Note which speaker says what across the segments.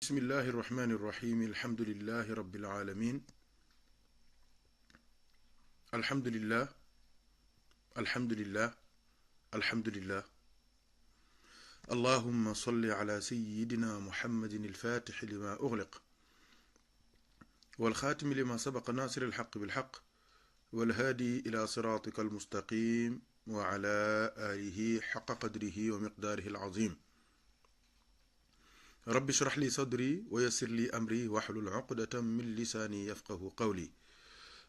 Speaker 1: بسم الله الرحمن الرحيم الحمد لله رب العالمين الحمد لله الحمد لله الحمد لله اللهم صل على سيدنا محمد الفاتح لما أغلق والخاتم لما سبق ناصر الحق بالحق والهادي إلى صراطك المستقيم وعلى آله حق قدره ومقداره العظيم رب اشرح لي صدري ويسر لي أمري واحلل عقدة من لساني يفقه قولي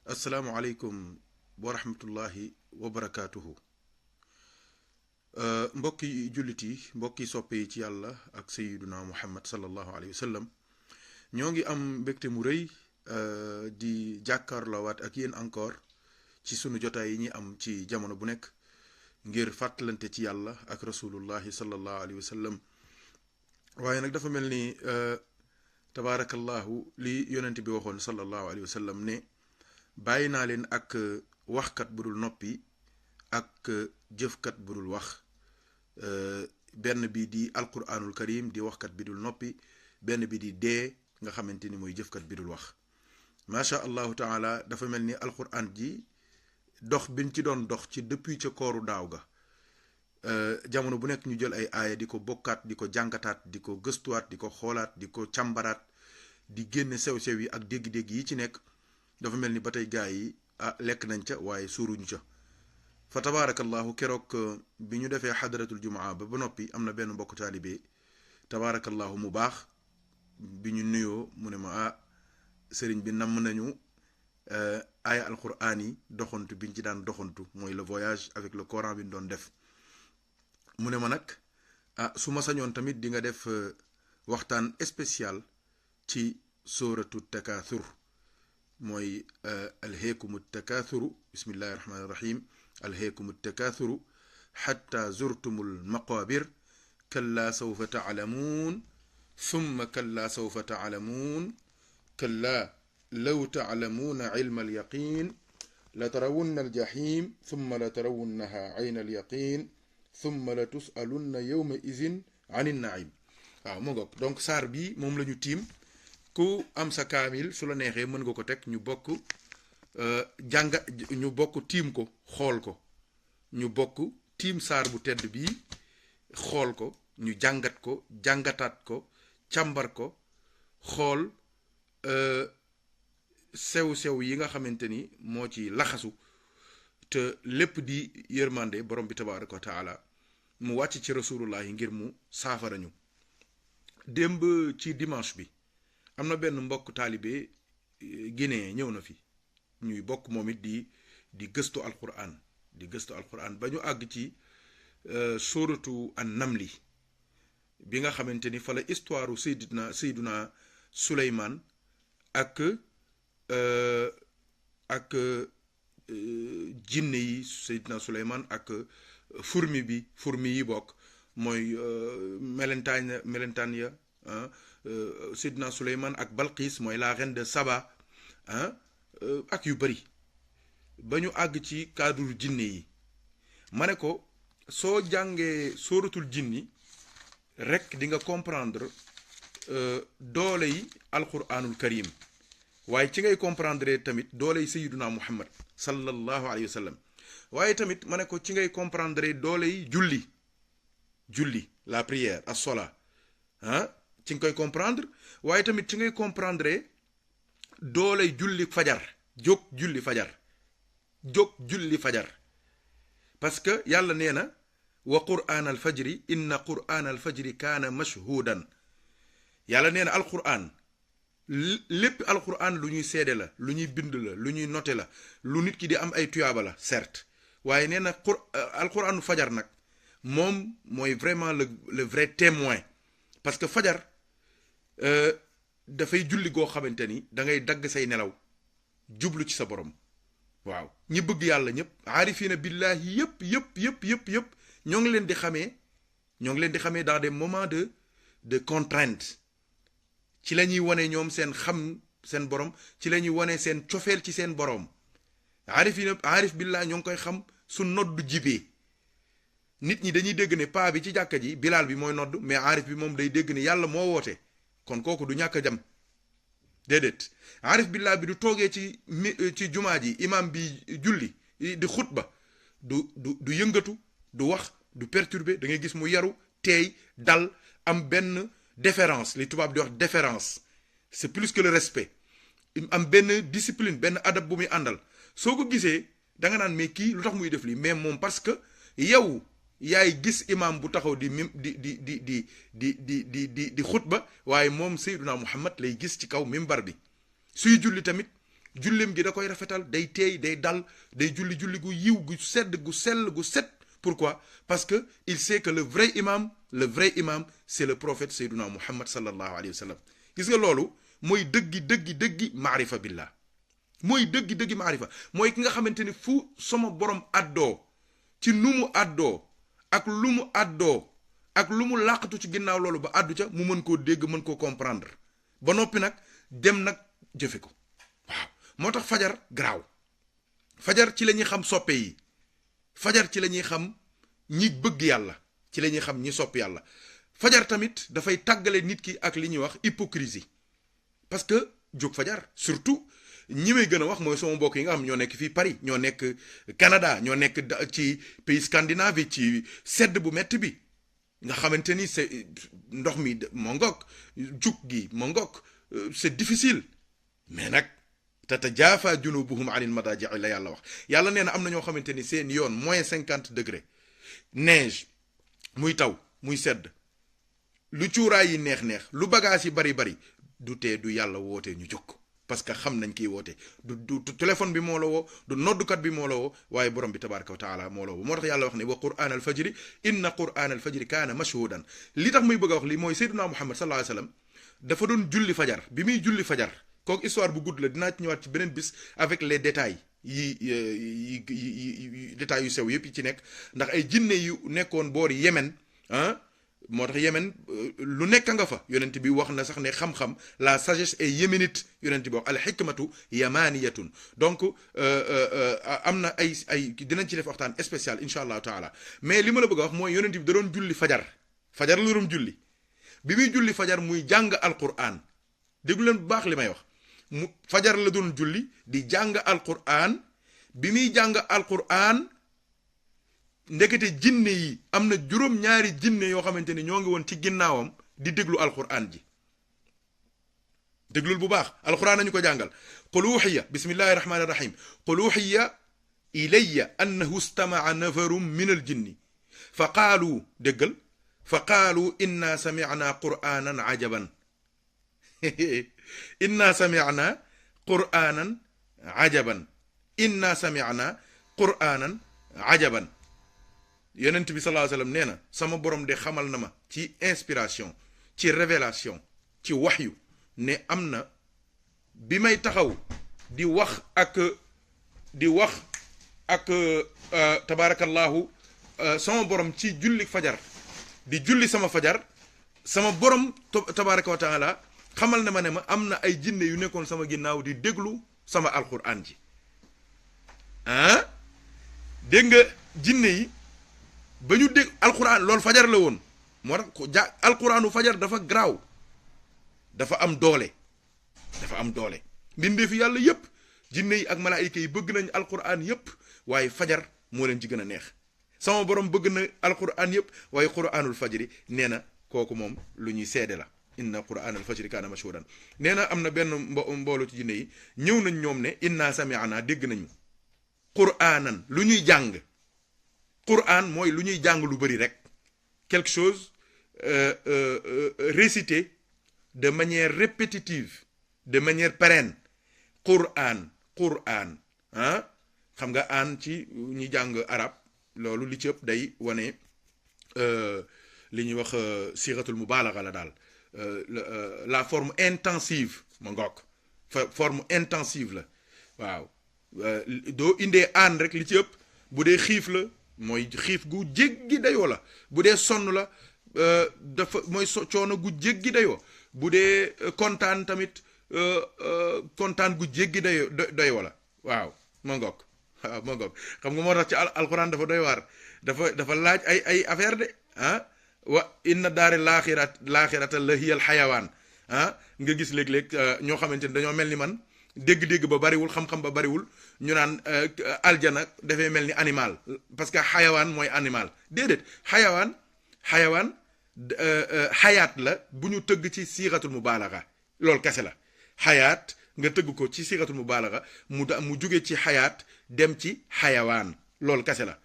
Speaker 1: السلام عليكم ورحمة الله وبركاته mbokki jullit yi mbokki soppe yi ci yàlla ak sayyiduna muhammad sallallahu alayhi wa sallam ñoo ngi am mbégte mu rëy di jàkkaarloowaat ak yéen encore ci sunu jotaay yi ñi am ci jamono bu nekk ngir fàttalante ci yàlla ak rasulullahi sallallahu alayhi wa sallam waaye nag dafa mel ni tabaarakallahu li yonent bi waxoon sallallahu alayhi wa sallam ne bàyyi naa leen ak waxkat bu dul noppi ak jëfkat bu dul wax benn bi di alquranul karim di waxkat bi dul noppi benn bi di dee nga xamante ni mooy jëfkat bi dul wax macha allahu taala dafa mel ni alquran ji dox biñ ci doon dox ci depuis ca kooru daaw ga jamono bu nekk ñu jël ay aaya di ko bokkaat di ko jàngataat di ko gëstuwaat di ko xoolaat di ko càmbaraat di génne sew-sew yi ak dégg-dégg yi ci nekk dafa mel ni ba tey gaa yi lekk nañ ca waaye suuruñu ca fa tabaarakallahu keroog bi ñu defee xadaratul jumaa ba noppi am na benn mbokk taalibe tabaarakallahu mu baax bi ñu nuyoo mu ne ma sëriñ bi namm nañu aaya alquran yi doxantu biñ ci daan doxantu mooy le voyage avec le Coran bi ñu doon def mu ne ma nag su ma sañoon tamit di nga def waxtaan spécial ci sóoratu takaathur mooy alheekumu takaathuru bismillahi rahmaani rahim alheekumu takaathuru xatta zurtumul maqaabir kallaa sawfa taalamuun thumma kallaa sawfa taalamuun kallaa law taalamuuna ilma alyaqiin la tarawunna aljahim thumma la tarawunnaha ayna alyaqiin thumma la tusalunna yawma izin anin naim waaw mu ngoog donc saar bi moom la ñu tiim ku am sa kaamil su la neexee mën nga ko teg ñu bokk ñu bokk tiim ko xool ko ñu bokk tiim saar bu tedd bii xool ko ñu jàngat ko jàngataat ko càmbar ko xool sew-sew yi nga xamante ni moo ci laxasu te lépp di yërmande borom bi tabaraka wa taala mu wàcc ci rasulullahi ngir mu saafara ñu démb ci dimanche bi am na benn mbokk taalibe guinéen ñëw na fi ñuy bokk moom it di gëstu alquran ba ñu àgg ci sóoratu an namli bi nga xamante ni fa la histoire sayduna Suleymaan ak jinne yi sayduna Suleymaan ak fourmi yi bokk mooy melentaan ya Sidna Suleymaan ak Balqis mooy la reine de Saba ak yu bari ba ñu àgg ci cadre jinne yi ma ne ko soo jàngee sóoratul jinni rek di nga comprendre doole yi alquranul karim waaye ci ngay comprendre tamit doole yi sayyiduna Muhammad sallallahu alayhi wa sallam waaye tamit ma ne ko ci ngay comprendre doole yi julli la prière as-sola ci nga koy comprendre waaye tamit ci ngay comprendre doole julli fajar jóg julli fajar parce que yàlla nee na wa qur'aan al fajri inna qur'aan al fajri kaana mashhuudan yàlla nee na alquran lépp alquran lu ñuy seede la lu ñuy bind la lu ñuy noté la lu nit ki di am ay tuyaaba la certes waaye nee na alquranu fajar nag moom mooy vraiment le vrai témoin parce que fajar dafay julli goo xamante ni da ngay dagg say nelaw jublu ci sa borom waaw ñi bëgg yàlla ñëpp aarifina billahi yëpp ñoo ngi leen di xamee dans des moments de contrainte ci la ñuy wane ñoom seen borom ci la ñuy wane seen cofeel ci seen borom aarif billah ñoo ngi koy xam su noddu jibee nit ñi dañuy dégg ne paa bi ci jàkka ji bilaal bi mooy nodd mais aarif bi moom day dégg ne yàlla moo woote kon kooku du ñàkk a jam déedéet arif billah bi du toogee ci jumaa ji imam bi julli di xutba du yëngatu du wax du perturber da ngay gis mu yaru teey dal am benn déférence li tubaab di wax déférence c'est plus que le respect am benn discipline benn adab bu muy àndal soo ko gisee da nga naan mais kii lu tax muy def lii mais moom parce que yow yaay gis imam bu taxaw di xutba waaye moom Seydina Muhammad lay gis ci kaw mimbar bi suy julli tamit jullim gi da koy rafetal day teey day dal day julli gu yiw gu sedd gu sell gu set. Pourquoi? Parce que il sait que le vrai imam c'est le prophète Seydina Muhammad sallallahu alayhi wa sallam. Gis nga loolu mooy dëggi maarifa billah mooy dëggi maarifa mooy ki nga xamante ni fu sama borom àddoo ci nu mu àddoo ak lu mu àddoo ak lu mu làqatu ci ginnaaw loolu ba àddu ca mu mën koo dégg mën koo comprendre ba noppi nag dem nag jëfe ko waaw moo tax fajar garaaw fajar ci la ñuy xam soppe yi fajar ci la ñuy xam ñi bëgg yàlla ci la ñuy xam ñi sopp yàlla fajar tamit dafay tàggale nit ki ak li ñuy wax hypocrisie parce que jóg fajar surtout ñi may gën a wax mooy sama mbokk yi nga xam ñoo nekk fii Paris ñoo nekk Canada ñoo nekk ci pays scandinave yi ci sedd bu metti bi nga xamante ni c'est ndox mi moo ngoog jug gi moo ngoog c'est difficile mais nag tatajaafa junubuhum anil madaaji' la yàlla wax yàlla nee na am na ñoo xamante ni seen yoon -50 degré neige muy taw muy sedd lu cuuraay yi neex lu bagage yi bari du tee du yàlla wootee ñu jóg parce que xam nañ kiy woote du téléphone bi moo la woo du noddukat bi moo la woo waaye borom bi tabaraka wa taala moo la woo moo tax yàlla wax ne wa qur'aan al fajri inna qur'aan al fajri kaana mashhuudan li tax muy bëgg a wax li mooy Seydina Muhammad sallallahu alayhi wasallam dafa doon julli fajar bi muy julli fajar kooku histoire bu gudd la dinaa ci ñëwaat ci beneen bis avec les détails yi détails yu sew yëpp yi ci nekk ndax ay jinne yu nekkoon boori Yemen moo tax Yemen lu nekk nga fa yonent bi wax na sax ne xam-xam la sagesse est yéménite yonent bi wax al hikmatu yamaniyatun donc am na ay dinañ ci def waxtaan spécial incha allahu taala mais li ma la bëgg a wax mooy yonent bi da doon julli fajar la doon julli bi muy julli fajar muy jàng alquran déglu leen bu baax li may wax mu fajar la doon julli di jàng alquran bi muy jàng alquran ndekete jinne yi am na juróom-ñaari jinne yoo xamante ni ñoo ngi woon ci ginnaawam di déglu alquran ji déglul bu baax alquran nañu ko jàngal qul uhiya bismillahi rahmani rahim qul uhiya ilayya annahu istama'a nafarun min al jinni fa qaalu déggal fa qaalu inna sami'na qur'anan ajaban inna sami'na qur'anan ajaban yonent bi sallallahu alayhi wasallam nee na sama borom de xamal na ma ci inspiration ci révélation ci waxyu ne am na bi may taxaw di wax ak tabarakallahu sama borom ci julli fajar di julli sama fajar sama borom tabaraka wa taala xamal na ma ne ma am na ay jinne yu nekkoon sama ginnaaw di déglu sama alquran ji dégg nga jinne yi ba ñu dégg alquran loolu fajar la woon moo tax alquranu fajar dafa garaaw dafa am doole mbindeefi yàlla yépp jinne yi ak malaayika yi bëgg nañ alquran yépp waaye fajar moo leen ci gën a neex sama borom bëgg na alquran yépp waaye quranul fajri nee na kooku moom lu ñuy seede la inna quranal fajri kaana mashhuudan nee na am na benn mbooloo ci jinne yi ñëw nañ ñoom ne inna sami'na dégg nañu quranan lu ñuy jàng Quran mooy lu ñuy jàng lu bari rek quelque chose récité de manière répétitive de manière pérenne Quran xam nga aan ci ñi jàng arab loolu li ci ëpp day wane li ñuy wax siratul mubalagha la daal la forme intensive ma ngoog forme intensive la waaw doo indee aan rek li ci ëpp bu dee xiif la mooy xiif gu jéggi dayoo la bu dee sonn la dafa mooy coono gu jéggi dayoo bu dee kontaan tamit kontaan gu jéggi dayoo la waaw ma ngoog xam nga moo tax ci alxuraan dafa doy waar dafa laaj ay affaire de wa inna daari laaxirata la hiya al xayawaan nga gis léeg-léeg ñoo xamante ni dañoo mel ni man dégg-dégg ba bariwul xam-xam ba bariwul ñu naan aljana dafay mel ni animal parce que xayawaan mooy animal déedéet xayawaan xayaat la bu ñu tëgg ci siixatul mubaalaxa loolu kese la xayaat nga tëgg ko ci siixatul mubaalaxa mu jóge ci xayaat dem ci xayawaan loolu kese la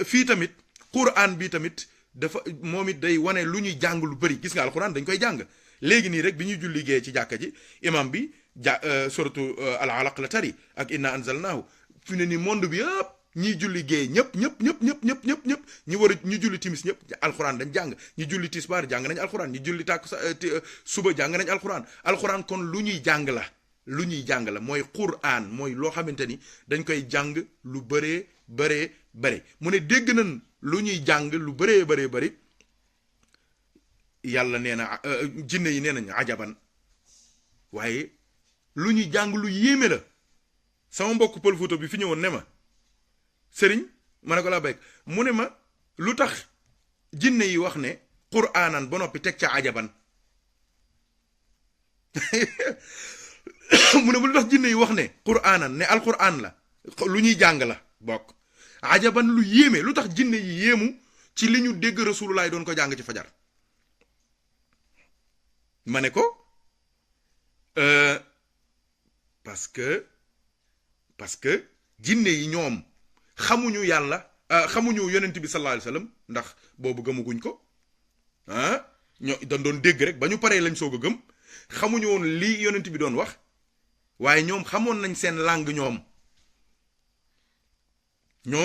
Speaker 1: fii tamit quran bi tamit dafa moom it day wane lu ñuy jàng lu bëri gis nga alquran dañ koy jàng léegi nii rek bi ñuy julli gee ci jàkka ji imam bi suratu al alaq la tari ak inna anzalnahu fi ne ni monde bi yëpp ñiy julli gee ñëpp ñi war a ñu julli timis ñëpp alquran dañ jàng ñi julli tisbaar jàng nañ alquran ñi julli tàkku suba jàng nañ alquran kon lu ñuy jàng la mooy quran mooy loo xamante ni dañ koy jàng lu bëree mu ne dégg nañ lu ñuy jàng lu bëri yàlla nee na jinne yi nee nañ ajaban waaye lu ñuy jàng lu yéeme la sama mbokk pël Fuuta bi fi ñëwoon ne ma sëriñ ma ne ko laa béyk mu ne ma lu tax jinne yi wax ne quraanan ba noppi teg ca ajaban mu ne ma lu tax jinne yi wax ne quraanan ne alquran la lu ñuy jàng la bokk ajaban lu yéeme lu tax jinne yi yéemu ci li ñu dégg rasulullah doon ko jàng ci fajar ma ne ko parce que jinne yi ñoom xamuñu yàlla xamuñu yonent bi sallallahu alayhi wasallam ndax boobu gëmaguñ ko ñoo dañ doon dégg rek ba ñu paree lañ soog a gëm xamuñu woon lii yonent bi doon wax waaye ñoom xamoon nañ seen langue ñoom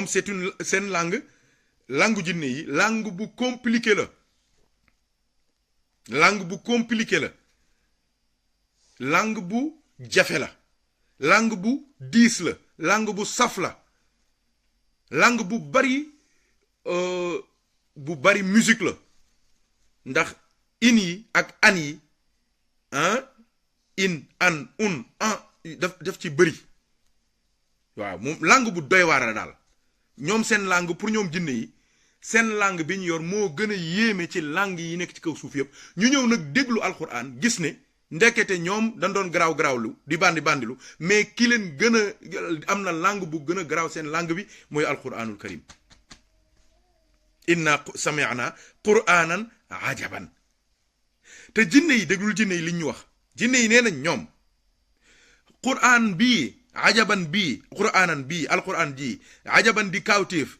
Speaker 1: c'est seen langue jinne yi langue bu compliqué la langue bu jafe la langue bu diis la langue bu saf la langue bu bari musique la ndax in yi ak an yi in an un an daf ci bëri waaw moom langue bu doy waar la daal ñoom seen langue pour ñoom jinne yi seen langue bi ñu yor moo gën a yéeme ci langue yi nekk ci kaw suuf yëpp ñu ñëw nag déglu alquran gis ne ndekete ñoom dañ doon garaawlu di bandilu mais ki leen gën a am na langue bu gën a garaaw seen langue bi mooy alquranul karim inna sami'na qur'anan ajaban te jinne yi déglul jinne yi li ñu wax jinne yi nee nañ ñoom qur'an bii ajaban bii qur'anan bii alquran ji ajaban di kaawteef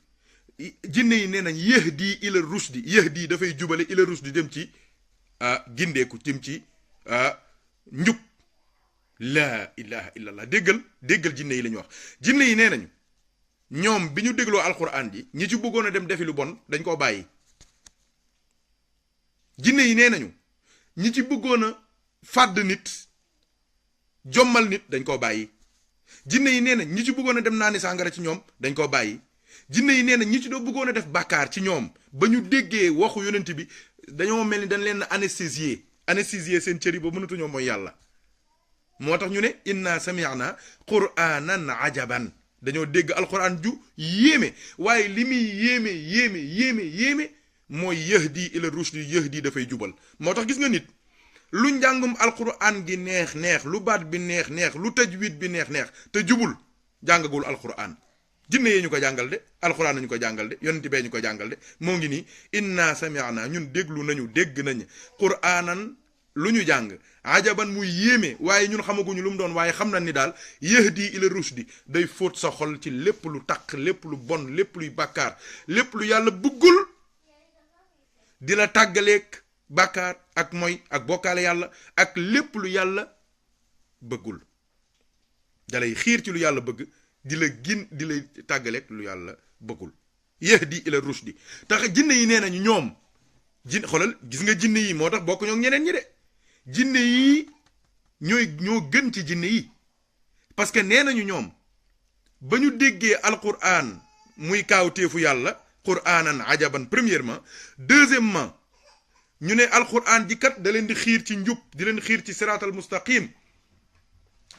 Speaker 1: jinne yi nee nañ yahdi ila rushdi yahdi dafay jubale ila rushdi dem ci gindeeku tim ci njub laa ilaha illallah déggal jinne yi la ñu wax jinne yi nee nañu ñoom bi ñu dégloo alquran ji ñi ci bëggoon a dem defi lu bon dañ koo bàyyi jinne yi nee nañu ñi ci bëggoon a fàdd nit jommal nit dañ koo bàyyi jinne yi nee nañ ñi ci bëggoon a dem naani sàngara ci ñoom dañ koo bàyyi jinne yi nee nañ ñi ci doo bëggoon a def bàkkaar ci ñoom ba ñu déggee waxu yonent bi dañoo mel ni dañ leen anesthésier seen cër yi ba mënatuñoo mooy yàlla moo tax ñu ne inna sami'na qur'anan ajaban dañoo dégg alquran ju yéeme waaye li muy yéeme mooy yahdi ila rushdi yahdi dafay jubal moo tax gis nga nit lu njàngum alquran gi neex lu baat bi neex lu tajwid bi neex te jubul jàngagul alquran jinne yee ñu ko jàngal de alquran nañu ko jàngal de yonent bee ñu ko jàngal de moo ngi nii inna sami'na ñun dégg nañ qur'anan lu ñu jàng ajaban muy yéeme waaye ñun xamaguñu lu mu doon waaye xam na ni daal yahdi ila rushdi day fóot sa xol ci lépp lu taq lépp lu bon lépp luy bàkkaar lépp lu yàlla bëggul di la tàggaleeg bàkkaar ak mooy ak bokkaale yàlla ak lépp lu yàlla bëggul dalay xiir ci lu yàlla bëgg di la tàggaleeg lu yàlla bëggul yahdi ila rushdi tax jinne yi nee nañu ñoom xoolal gis nga jinne yi moo tax bokk ñoo ñeneen ñi de jinne yi ñoo gën ci jinne yi parce que nee nañu ñoom ba ñu déggee alquran muy kaawteefu yàlla quranan ajaban premièrement deuxièmement ñu ne alquran ji kat da leen di xiir ci njub di leen xiir ci siratal mustaqim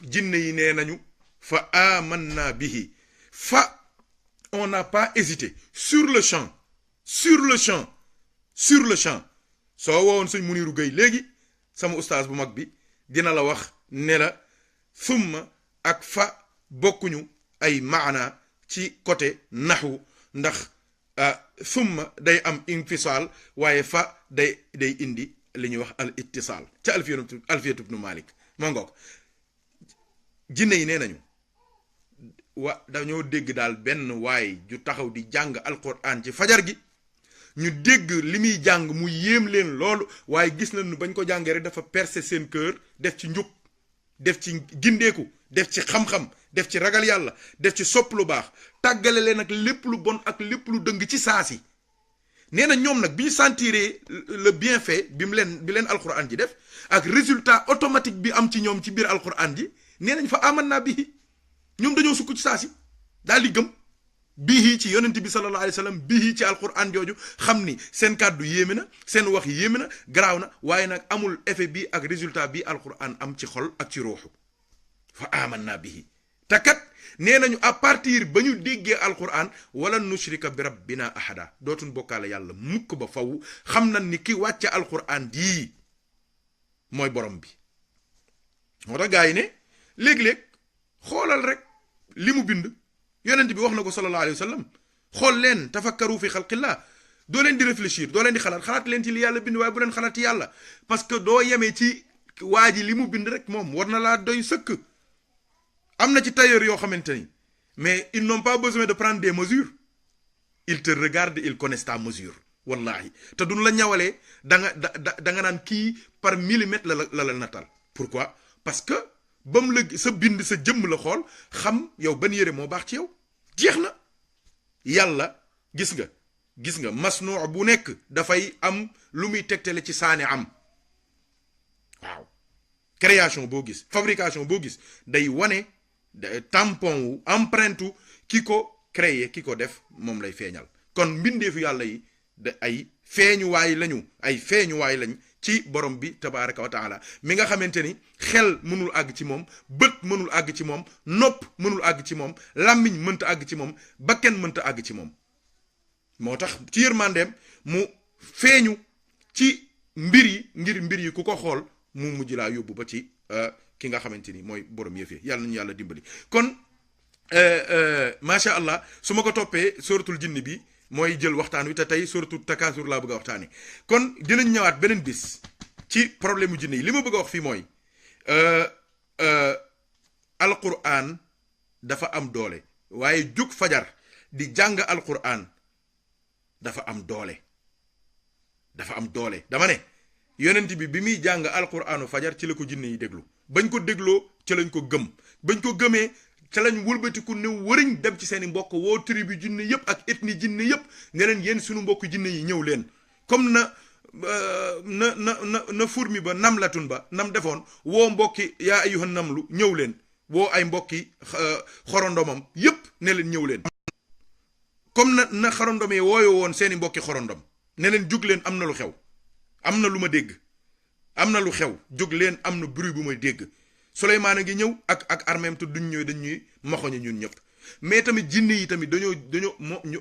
Speaker 1: jinne yi nee nañu fa amanna bihi on n'a pas hésité sur le champ soo woowoon sëñ Muniru Gay léegi sama ustaas bu mag bi dina la wax ne la summa ak fa bokkuñu ay maana ci côté naxwu ndax summa day am infisaal waaye fa day indi li ñuy wax al ittisaal ca alfiyatu ibnu malik moo ngoog jinne yi nee nañu dañoo dégg daal benn waay ju taxaw di jàng alquran ci fajar gi ñu dégg li muy jàng mu yéem leen loolu waaye gis nañu bañ ko jàngee rek dafa percer seen cœur def ci njub def ci gindeeku def ci xam-xam def ci ragal yàlla def ci sopp lu baax tàggale leen ak lépp lu bon ak lépp lu dëng ci saasi nee na ñoom nag bi ñu sentiree le bienfait bi leen alquran ji def ak résultat automatique bi am ci ñoom ci biir alquran ji nee nañ fa amanna bihi ñoom dañoo sukk ci saasi daal di gëm bihi ci yonent bi sallallahu alayhi wa sallam bihi ci alquran jooju xam ni seen kàddu yéeme na seen wax yéeme na garaaw na waaye nag amul effet bi ak résultat bi alquran am ci xol ak ci ruuxu fa amanna bihi te kat nee nañu à partir ba ñu déggee alquran wala nushrika bi rabbina ahada dootuñ bokkaale yàlla mukk ba faw xam nañ ni ki wàcce alquran dii mooy borom bi moo tax gaa yi ne léeg-léeg xoolal rek li mu bind yonent bi wax na ko sallallahu alayhi wa sallam xool leen tafakkaru fi xalqillah doo leen di réfléchir doo leen di xalaat leen ci li yàlla bind waaye bu leen xalaat ci yàlla parce que doo yemee ci waa ji li mu bind rek moom war na laa doy sëkk am na ci tailleur yoo xamante ni mais ils n'ont pas besoin de prendre des mesures ils te regardent ils connaissent ta mesure wallahi te duñ la ñawalee da nga naan kii par millimètre la natal pourquoi parce que bam la sa bind sa jëmm la xool xam yow ban yére moo baax ci yow jeex na yàlla gis nga masnuu bu nekk dafay am lu muy tegtale ci saani am waaw création boo gis fabrication boo gis day wane tampon wu empreinte ki ko créé ki ko def moom lay feeñal kon mbindeefu yàlla yi ay feeñuwaay lañ ci borom bi tabaraka wa taala mi nga xamante ni xel mënul àgg ci moom bët mënul àgg ci moom nopp mënul àgg ci moom làmmiñ mënta àgg ci moom bakken mënta àgg ci moom moo tax ci yërmandeem mu feeñu ci mbir yi ngir mbir yi ku ko xool mu mujj laa yóbbu ba ci ki nga xamante ni mooy borom yëf yi yàlla nañu yàlla dimbali kon macha allah su ma ko toppee suratul jinni bi mooy jël waxtaan wi te tey suratul takasur laa bëgg a waxtaane kon dinañ ñëwaat beneen bis ci problème mu jinne yi li ma bëgg a wax fii mooy alquran dafa am doole waaye jug fajar di jàng alquran dafa am doole dama ne yonent bi muy jàng alquranu fajar ci la ko jinne yi déglu bañ ko dégloo ci lañ ko gëm bañ ko gëmee ca lañ wëlbatiku ne wëriñ dem ci seeni mbokk woo tribu jinne yëpp ak ethnie jinne yëpp ne leen yéen suñu mbokk jinne yi ñëw leen comme na fourmi ba namlatun ba nam defoon woo mbokki yaa ayyuhan namlu ñëw leen woo ay mbokki xorondomam yëpp ne leen ñëw leen comme na xorondom yi wooyo woon seeni mbokki xorondom ne leen jug leen am na lu xew am na lu ma dégg am na lu xew jóg leen am na bruit bu may dégg Souleymane a ngi ñëw ak armeem te duñ ñëw dañuy moxoñe ñun ñëpp mais tamit jinne yi tamit dañoo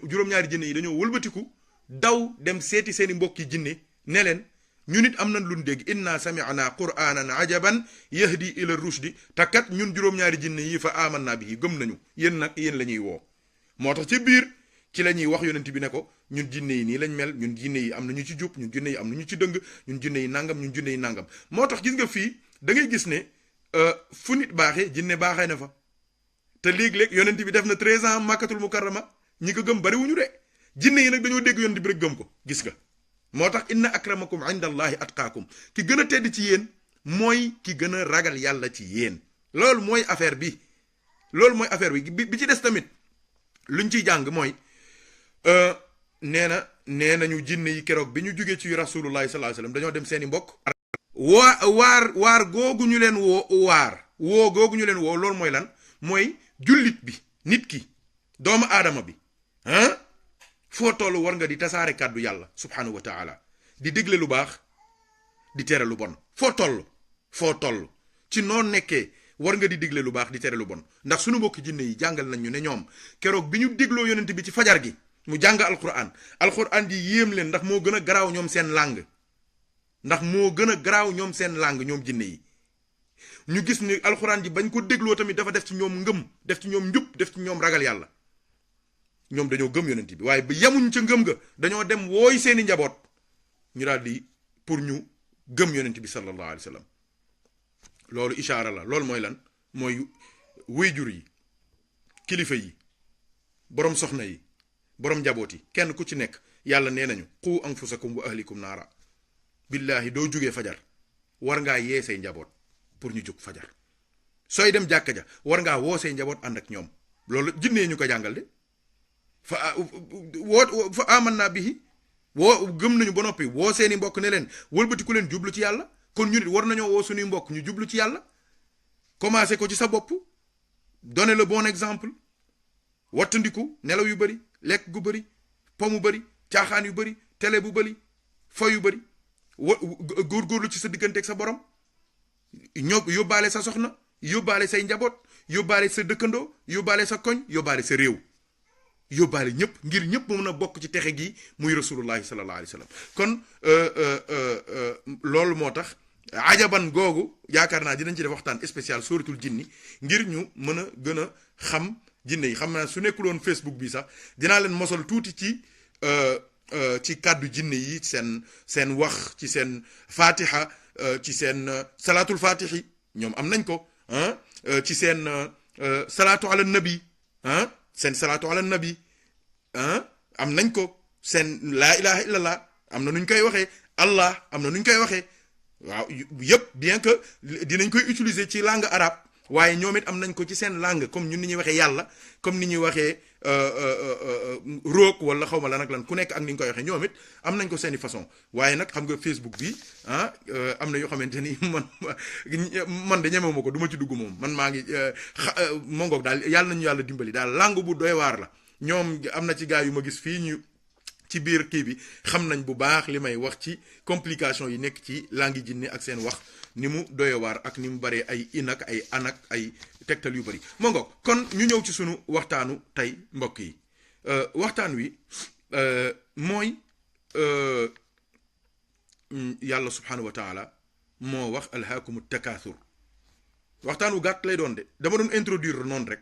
Speaker 1: juróom-ñaari jinne yi dañoo wëlbatiku daw dem seeti seeni mbokki jinne ne leen ñu nit am nañ luñ dégg inna sami'na qur'anan ajaban yahdi ila rushdi te kat ñun juróom-ñaari jinne yi fa amanna bihi gëm nañu yéen nag yéen la ñuy woo moo tax ci biir ci la ñuy wax yonent bi ne ko ñun jinne yi nii lañ mel ñun jinne yi am na ñu ci jub ñun jinne yi am na ñu ci dëng ñun jinne yi nangam ñun jinne yi nangam moo tax gis nga fii da ngay gis ne fu nit baaxee jinne baaxee na fa te léeg-léeg yonent bi def na 13 ans màkkatul mukarrama ñi ko gëm bariwuñu de jinne yi nag dañoo dégg yonent bi rek gëm ko gis nga moo tax inna akramakum inda allahi atqaakum ki gën a tedd ci yéen mooy ki gën a ragal yàlla ci yéen loolu mooy affaire bi bi ci des tamit luñ ciy jàng mooy nee nañu jinne yi keroog bi ñu jógee ci rasulullahi sallallahu alayhi wasallam dañoo dem seeni mbokk waar googu ñu leen woo googu ñu leen woo loolu mooy lan mooy jullit bi nit ki doomu aadama bi foo toll war nga di tasaare kàddu yàlla subhanahu wa taala di digle lu baax di tere lu bon foo toll ci noo nekkee war nga di digle lu baax di tere lu bon ndax suñu mbokki jinne yi jàngal nañ ñu ne ñoom keroog bi ñu dégloo yonent bi ci fajar gi mu jàng alquran ji yéem leen ndax moo gën a garaaw ñoom seen langue ndax moo gën a garaaw ñoom seen langue ñoom jinne yi ñu gis ni alxuraan ji bañ ko dégloo tamit dafa def ci ñoom ngëm def ci ñoom njub def ci ñoom ragal yàlla ñoom dañoo gëm yonent bi waaye ba yemuñ ca ngëm ga dañoo dem wooy seeni njaboot ñu daal di pour ñu gëm yonent bi sallallahu alayhi wa sallam loolu ishaara la loolu mooy lan mooy wéyjur yi kilifa yi borom soxna yi borom njaboot yi kenn ku ci nekk yàlla nee nañu qu anfusakum wa ahlikum naara billahi doo jógee fajar war ngaa yee say njaboot pour ñu jóg fajar sooy dem jàkka ja war ngaa woo say njaboot ànd ak ñoom loolu jinnee ñu ko jàngal de fa amanna bihi woo gëm nañu ba noppi woo seeni mbokk ne leen wëlbatiku leen jublu ci yàlla kon ñu nit war nañoo woo suñuy mbokk ñu jublu ci yàlla commencé ko ci sa bopp donner le bon exemple wattandiku nelaw yu bëri lekk gu bëri po mu bëri caaxaan yu bëri télé bu bëri fo yu bëri góorgóorlu ci sa diggante ak sa borom ñoo yóbbaale sa soxna yóbbaale say njaboot yóbbaale sa dëkkandoo yóbbaale sa koñ yóbbaale sa réew yóbbaale ñëpp ngir ñëpp mën a bokk ci texe gi muy rasulullahi sallallahu alayhi wa sallam kon loolu moo tax ajaban googu yaakaar naa dinañ ci def waxtaan spécial suratul jinni ngir ñu mën a gën a xam jinne yi xam naa su nekkuloon Facebook bi sax dinaa leen mosal tuuti ci kàddu jinne yi seen wax ci seen fatiha ci seen salaatul fatihi ñoom am nañ ko ci seen salaatu ala nabi seen salaatu ala nabi am nañ ko seen laa ilaha illallah am na nuñ koy waxee allah am na nuñ koy waxee waaw yëpp bien que dinañ koy utiliser ci langue arabe waaye ñoom it am nañ ko ci seen langue comme ñun ni ñuy waxee yàlla comme ni ñuy waxee roog wala xaw ma lan ak lan ku nekk ak ni ñu koy waxee ñoom it am nañ ko seeni façon waaye nag xam nga Facebook bi am na yoo xamante ni man de ñemewu ma ko du ma ci dugg moom man maa ngi mongoog daal yàlla nañu yàlla dimbali daal langue bu doy waar la ñoom am na ci gaa yu ma gis fii ñu ci biir kii bi xam nañ bu baax li may wax ci complication yi nekk ci langue jinne ak seen wax ni mu doy waar ak ni mu baree ay inak ay anak ay tegtal yu bari mongoog kon ñu ñëw ci sunu waxtaanu tey mbokk yi waxtaan wi mooy yàlla subhanahu wa taala moo wax alhaakumu takathur waxtaan wu gàtt lay doon de dama doon introduire noonu rek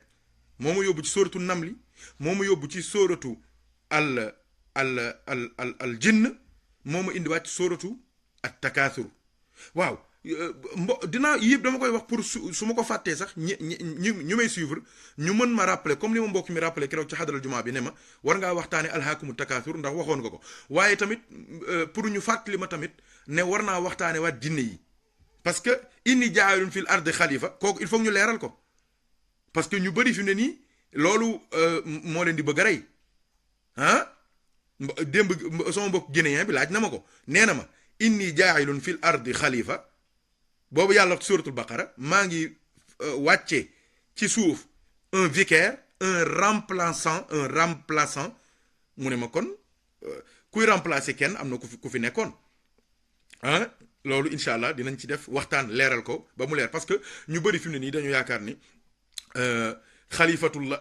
Speaker 1: moo ma yóbbu ci sóoratu namli moo ma yóbbu ci sóoratu al jinn moo ma indiwaat ci sóoratu at takathur waaw dinaa yëpp dama koy wax pour su ma ko fàttee sax ñu may suivre ñu mën ma rappeler comme li ma mbokk mi rappeler keroog ci xadaral jumaa bi ne ma war ngaa waxtaane alhaakumu takathur ndax waxoon nga ko waaye tamit pour ñu fàttali ma tamit ne war naa waxtaane waat jinne yi parce que inni jaayilun fil ardi xalifa kooku il faut ñu leeral ko parce que ñu bëri fi ne nii loolu moo leen di bëgg a rey démb sama mbokk guinéen bi laaj na ma ko nee na ma inni jaayilun fil ardi xalifa boobu yàlla suratul baqara maa ngi wàcce ci suuf un vicaire un remplaçant mu ne ma kon kuy remplacer kenn am na ku fi nekkoon loolu incha allah dinañ ci def waxtaan leeral ko ba mu leer parce que ñu bëri fi mu ne nii dañu yaakaar ni xalifatullah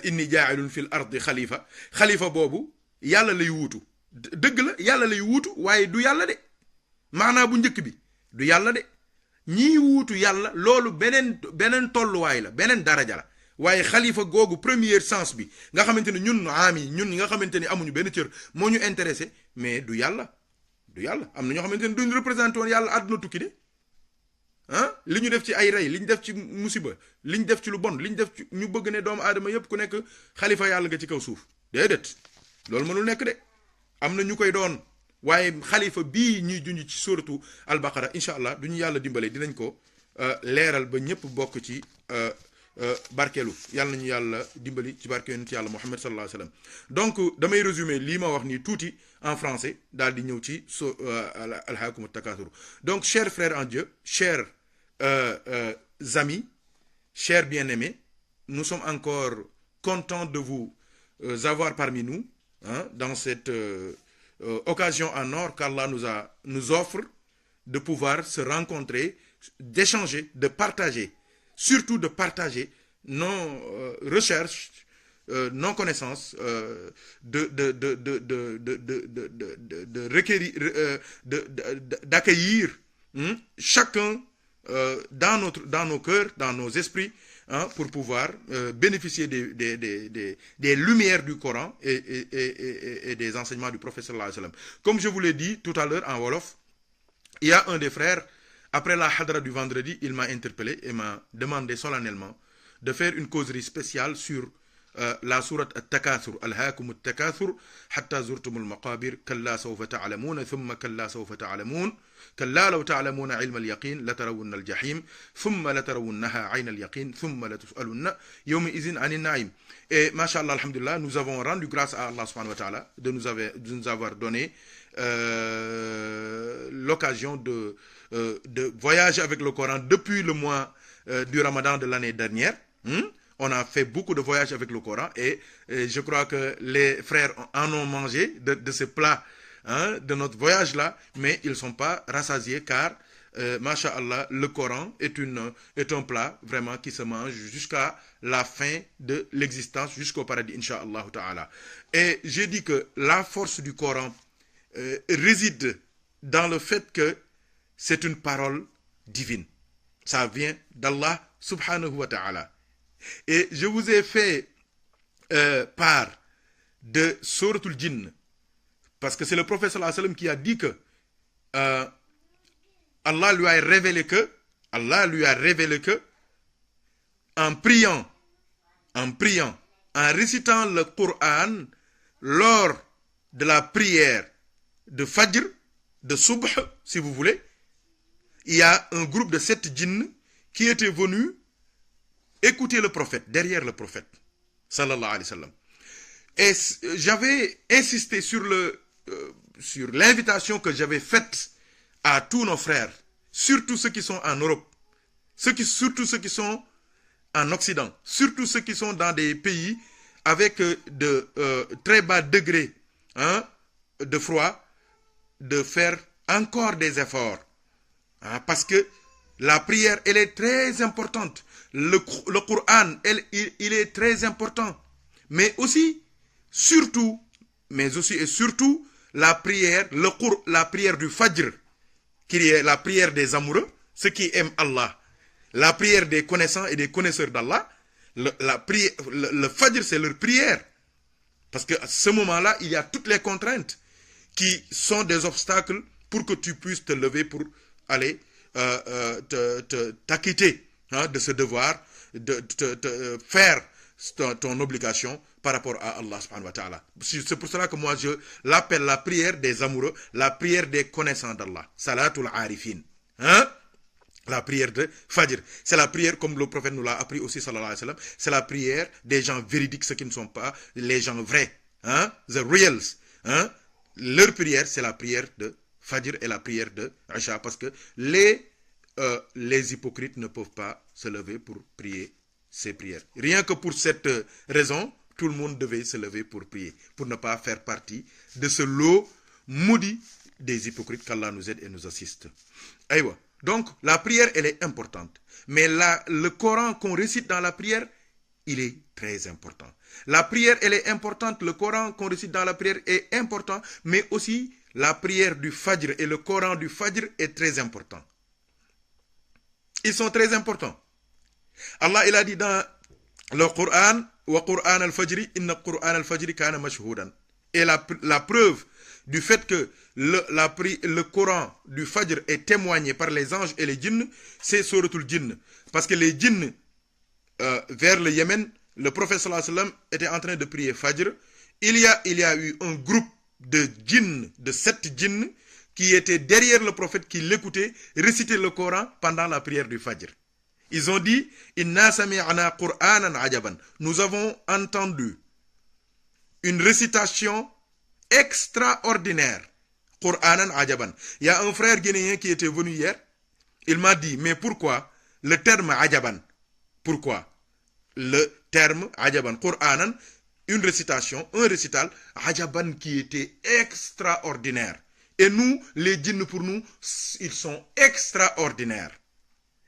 Speaker 1: inni jaa'ilun fil ardi xalifa boobu yàlla lay wuutu dëgg la yàlla lay wuutu waaye du yàlla de maanaa bu njëkk bi du yàlla de ñii wuutu yàlla loolu beneen tolluwaay la beneen daraja la waaye xalifa googu premier sens bi nga xamante ne ñun am yi ñun ñi nga xamante ni amuñu benn cër moo ñu intéressé mais du yàlla am na ñoo xamante ne duñ représenté woon yàlla àdduna tukki de li ñu def ci ay rey li ñu def ci musiba li ñu def ci lu bon li ñu def ci ñu bëgg ne doomu aadama yépp ku nekk xalifa yàlla nga ci kaw suuf déedéet loolu mënul nekk de am na ñu koy doon waaye xalifa bii ñuy junj ci suratu albaqara incha allah du ñu yàlla dimbale dinañ ko leeral ba ñëpp bokk ci barkeelu yàlla nañu yàlla dimbali ci barke yonent yàlla Muhammad sallallahu alayhi wa sallam donc damay résumer lii ma wax nii tuuti en français daal di ñëw ci alhaakumu takathur donc chers frères en Dieu, chers amis, chers bien-aimés, nous sommes encore contents de vous avoir parmi nous dans cette occasion en or qu'Allah nous offre de pouvoir se rencontrer, d'échanger, de partager, surtout de partager nos recherches, non-connaissance, requérir, d'accueillir chacun dans nos cœurs, dans nos esprits, pour pouvoir bénéficier des lumières du Coran et des enseignements du prophète sallallahu alayhi wa sallam. Comme je vous l'ai dit tout à l'heure en Wolof, il y a un des frères, après la hadra du vendredi, il m'a interpellé et m'a demandé solennellement de faire une causerie spéciale sur la sourate At-Takathur, Al-Hakum At-Takathur, Hatta Zurtum Al-Maqabir, Kalla Sawfa Ta'alamoun, Thumma Kalla Sawfa Ta'alamoun, Kalla Law Ta'alamoun Ilm Al-Yaqin, Latarawunna Al-Jahim, Thumma Latarawunnaha Ayn Al-Yaqin, Thumma Latus'alunna Yawmi Izin Anin Na'im. Et, Masha'Allah, Alhamdulillah, nous avons rendu grâce à Allah Subhanahu wa Ta'ala de nous avoir donné l'occasion de voyager avec le Coran depuis le mois du Ramadan de l'année dernière. On a fait beaucoup de voyages avec le Coran et je crois que les frères en ont mangé de ce plat, de notre voyage-là, mais ils ne sont pas rassasiés car, Masha'Allah, le Coran est un plat vraiment qui se mange jusqu'à la fin de l'existence, jusqu'au paradis, Inch'Allah Ta'ala. Et j'ai dit que la force du Coran réside dans le fait que c'est une parole divine. Ça vient d'Allah Subhanahu wa Ta'ala. Et je vous ai fait part de Suratul Jinn, parce que c'est le prophète sallallahu alayhi wa sallam qui a dit que Allah lui a révélé que en priant, en récitant le Coran lors de la prière de Fajr, de Subh, si vous voulez, il y a un groupe de 7 djinns qui étaient venus écouter le prophète, derrière le prophète, sallallahu alayhi wa sallam. Et j'avais insisté sur l'invitation que j'avais faite à tous nos frères, surtout ceux qui sont en Europe, surtout ceux qui sont en Occident, surtout ceux qui sont dans des pays avec de très bas degrés de froid, de faire encore des efforts. Parce que la prière, elle est très importante. Le Coran, il est très important. Mais aussi, surtout, la prière, la prière du Fajr, qui est la prière des amoureux, ceux qui aiment Allah. La prière des connaissants et des connaisseurs d'Allah. Le Fajr, c'est leur prière. Parce qu'à ce moment-là, il y a toutes les contraintes qui sont des obstacles pour que tu puisses te lever pour aller t'acquitter de ce devoir, de faire ton obligation par rapport à Allah subhanahu wa ta'ala. C'est pour cela que moi je l'appelle la prière des amoureux, la prière des connaissants d'Allah. Salatul Arifin. La prière de Fajr. C'est la prière, comme le prophète nous l'a appris aussi, sallallahu alayhi wa sallam, c'est la prière des gens véridiques, ceux qui ne sont pas les gens vrais. The reals. Leur prière, c'est la prière de Fajr et la prière de Isha, parce que les hypocrites ne peuvent pas se lever pour prier ces prières. Rien que pour cette raison, tout le monde devait se lever pour prier, pour ne pas faire partie de ce lot maudit des hypocrites, qu'Allah nous aide et nous assiste. Aïwa. Donc, la prière, elle est importante. Mais le Coran qu'on récite dans la prière, il est très important. La prière, elle est importante. Le Coran qu'on récite dans la prière est important. Mais aussi, la prière du Fajr et le Coran du Fajr est très important. Ils sont très importants. Allah, il a dit dans le Coran, wa Qur'an al-Fajri, inna Qur'an al-Fajri kana mashhoudan. Et la preuve du fait que le Coran du Fajr est témoigné par les anges et les djinns, c'est Suratul Jinn. Parce que les djinns, vers le Yémen, le prophète sallallahu alayhi wa sallam était en train de prier Fajr. Il y a eu un groupe de djinns, de 7 djinns, qui étaient derrière le prophète, qui l'écoutaient réciter le Coran pendant la prière du Fajr. Ils ont dit, Inna sami'ana Qur'anan ajaban. Nous avons entendu une récitation extraordinaire. Qur'anan ajaban. Il y a un frère guinéen qui était venu hier. Il m'a dit, mais pourquoi le terme ajaban? Pourquoi le terme ajaban? Qur'anan, une récitation, un récital, ajaban qui était extraordinaire. Et nous, les djinns pour nous, ils sont extraordinaires.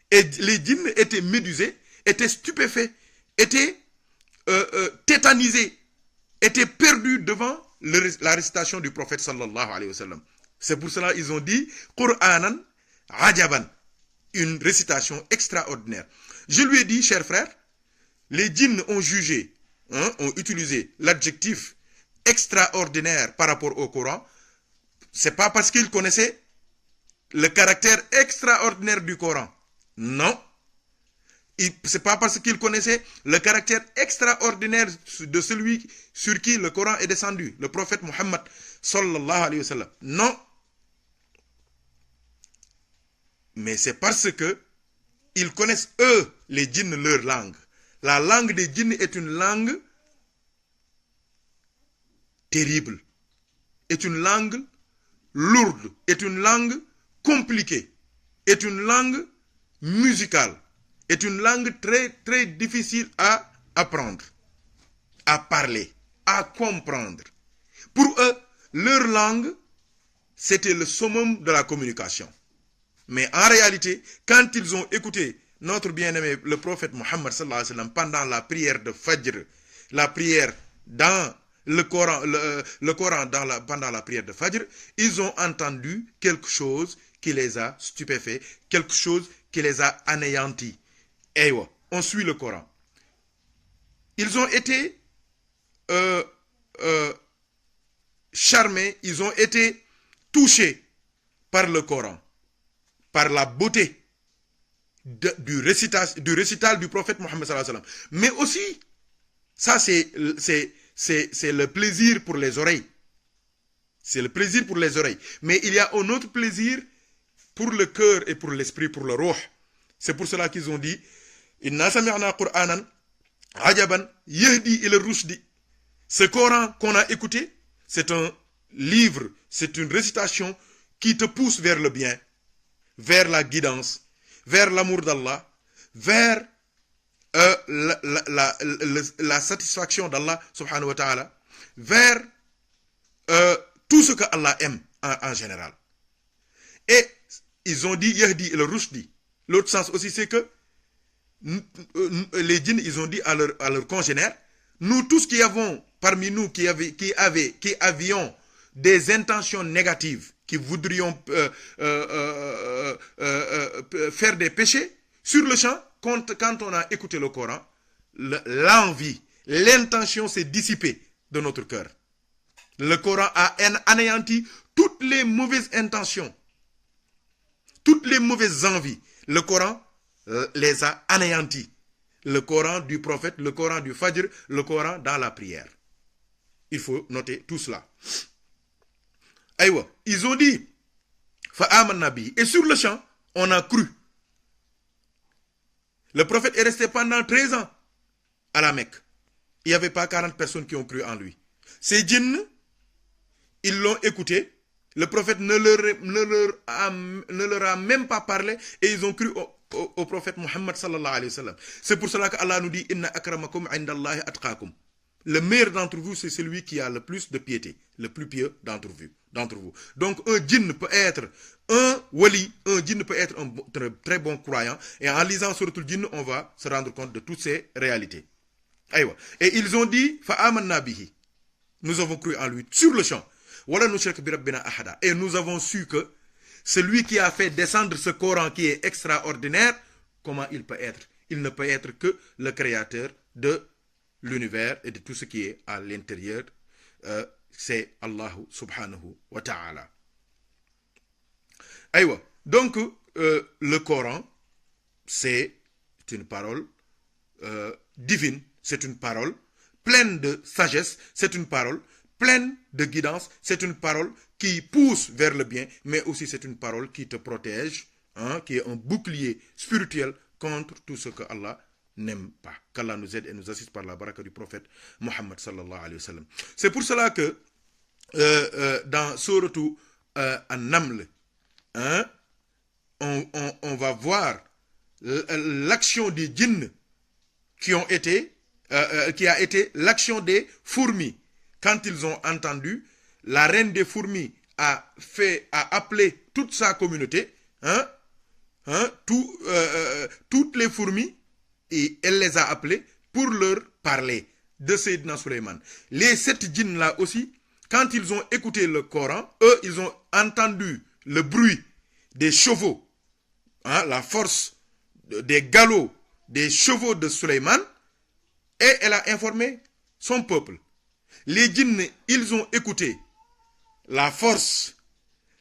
Speaker 1: Et les djinns étaient médusés, étaient stupéfaits, étaient tétanisés, étaient perdus devant la récitation du prophète sallallahu alayhi wa sallam. C'est pour cela qu'ils ont dit Qur'anan ajaban, une récitation extraordinaire. Je lui ai dit, chers frères, les djinns ont jugé, ont utilisé l'adjectif extraordinaire par rapport au Coran. C'est pas parce qu'ils connaissaient le caractère extraordinaire du Coran. Non. C'est pas parce qu'ils connaissaient le caractère extraordinaire de celui sur qui le Coran est descendu, le prophète Muhammad sallallahu alayhi wa sallam. Non. Mais c'est parce que ils connaissent, eux, les djinns, leur langue. La langue des djinns est une langue terrible, est une langue lourde, est une langue compliquée, est une langue musicale, est une langue très, très difficile à apprendre, à parler, à comprendre. Pour eux, leur langue, c'était le summum de la communication. Mais en réalité, quand ils ont écouté notre bien-aimé, le prophète Muhammad sallallahu alayhi wa sallam, pendant la prière de Fajr, la prière dans le Coran, le Coran pendant la prière de Fajr, ils ont entendu quelque chose qui les a stupéfaits, quelque chose qui les a anéantis. Et on suit le Coran. Ils ont été charmés, ils ont été touchés par le Coran, par la beauté du récital du prophète Mohammed sallallahu alayhi wa sallam. Mais aussi, ça c'est le plaisir pour les oreilles. C'est le plaisir pour les oreilles. Mais il y a un autre plaisir pour le cœur et pour l'esprit, pour le ruh. C'est pour cela qu'ils ont dit Inna sami'na Qur'anan ajaban yahdi ila rushdi. Ce Coran qu'on a écouté, c'est un livre, c'est une récitation qui te pousse vers le bien, vers la guidance, vers l'amour d'Allah, vers la satisfaction d'Allah subhanahu wa ta'ala, vers tout ce que Allah aime en général. Et ils ont dit Yahdi ila rushdi. L'autre sens aussi, c'est que les djinns, ils ont dit à leurs congénères, nous tous qui avons parmi nous, qui avions des intentions négatives, qui voudrions faire des péchés, sur le champ, quand on a écouté le Coran, l'envie, l'intention s'est dissipée de notre cœur. Le Coran a anéanti toutes les mauvaises intentions, toutes les mauvaises envies. Le Coran les a anéantis. Le Coran du prophète, le Coran du Fajr, le Coran dans la prière. Il faut noter tout cela. Aïwa, ils ont dit Fa'aman Nabi. Et sur le champ, on a cru. Le prophète est resté pendant 13 ans à la Mecque. Il n'y avait pas 40 personnes qui ont cru en lui. Ces djinns, ils l'ont écouté. Le prophète ne leur a même pas parlé et ils ont cru au prophète Muhammad sallallahu alayhi wa sallam. C'est pour cela qu'Allah nous dit Inna akramakum indallahi atqakum. Le meilleur d'entre vous, c'est celui qui a le plus de piété, le plus pieux d'entre vous. Donc un djinn peut être un wali, un djinn peut être un très bon croyant. Et en lisant sur le djinn, on va se rendre compte de toutes ces réalités. Et ils ont dit Fa'amanna bihi. Nous avons cru en lui sur le champ. Et nous avons su que celui qui a fait descendre ce Coran qui est extraordinaire, comment il peut être? Il ne peut être que le créateur de l'univers et de tout ce qui est à l'intérieur. C'est Allah subhanahu wa ta'ala. Donc, le Coran, c'est une parole divine, c'est une parole pleine de sagesse, c'est une parole pleine de guidance, c'est une parole qui pousse vers le bien, mais aussi c'est une parole qui te protège, qui est un bouclier spirituel contre tout ce que Allah n'aime pas. Qu'Allah nous aide et nous assiste par la baraka du prophète Muhammad sallallahu alayhi wa sallam. C'est pour cela que dans Sourate An-Naml, on va voir l'action des djinns qui a été l'action des fourmis. Quand ils ont entendu, la reine des fourmis a appelé toute sa communauté, toutes les fourmis, et elle les a appelées pour leur parler, de Sayyidina Suleiman. Les 7 djinns là aussi, quand ils ont écouté le Coran, eux, ils ont entendu le bruit des chevaux, hein, la force des galops des chevaux de Suleiman, et elle a informé son peuple. Les djinns, ils ont écouté la force,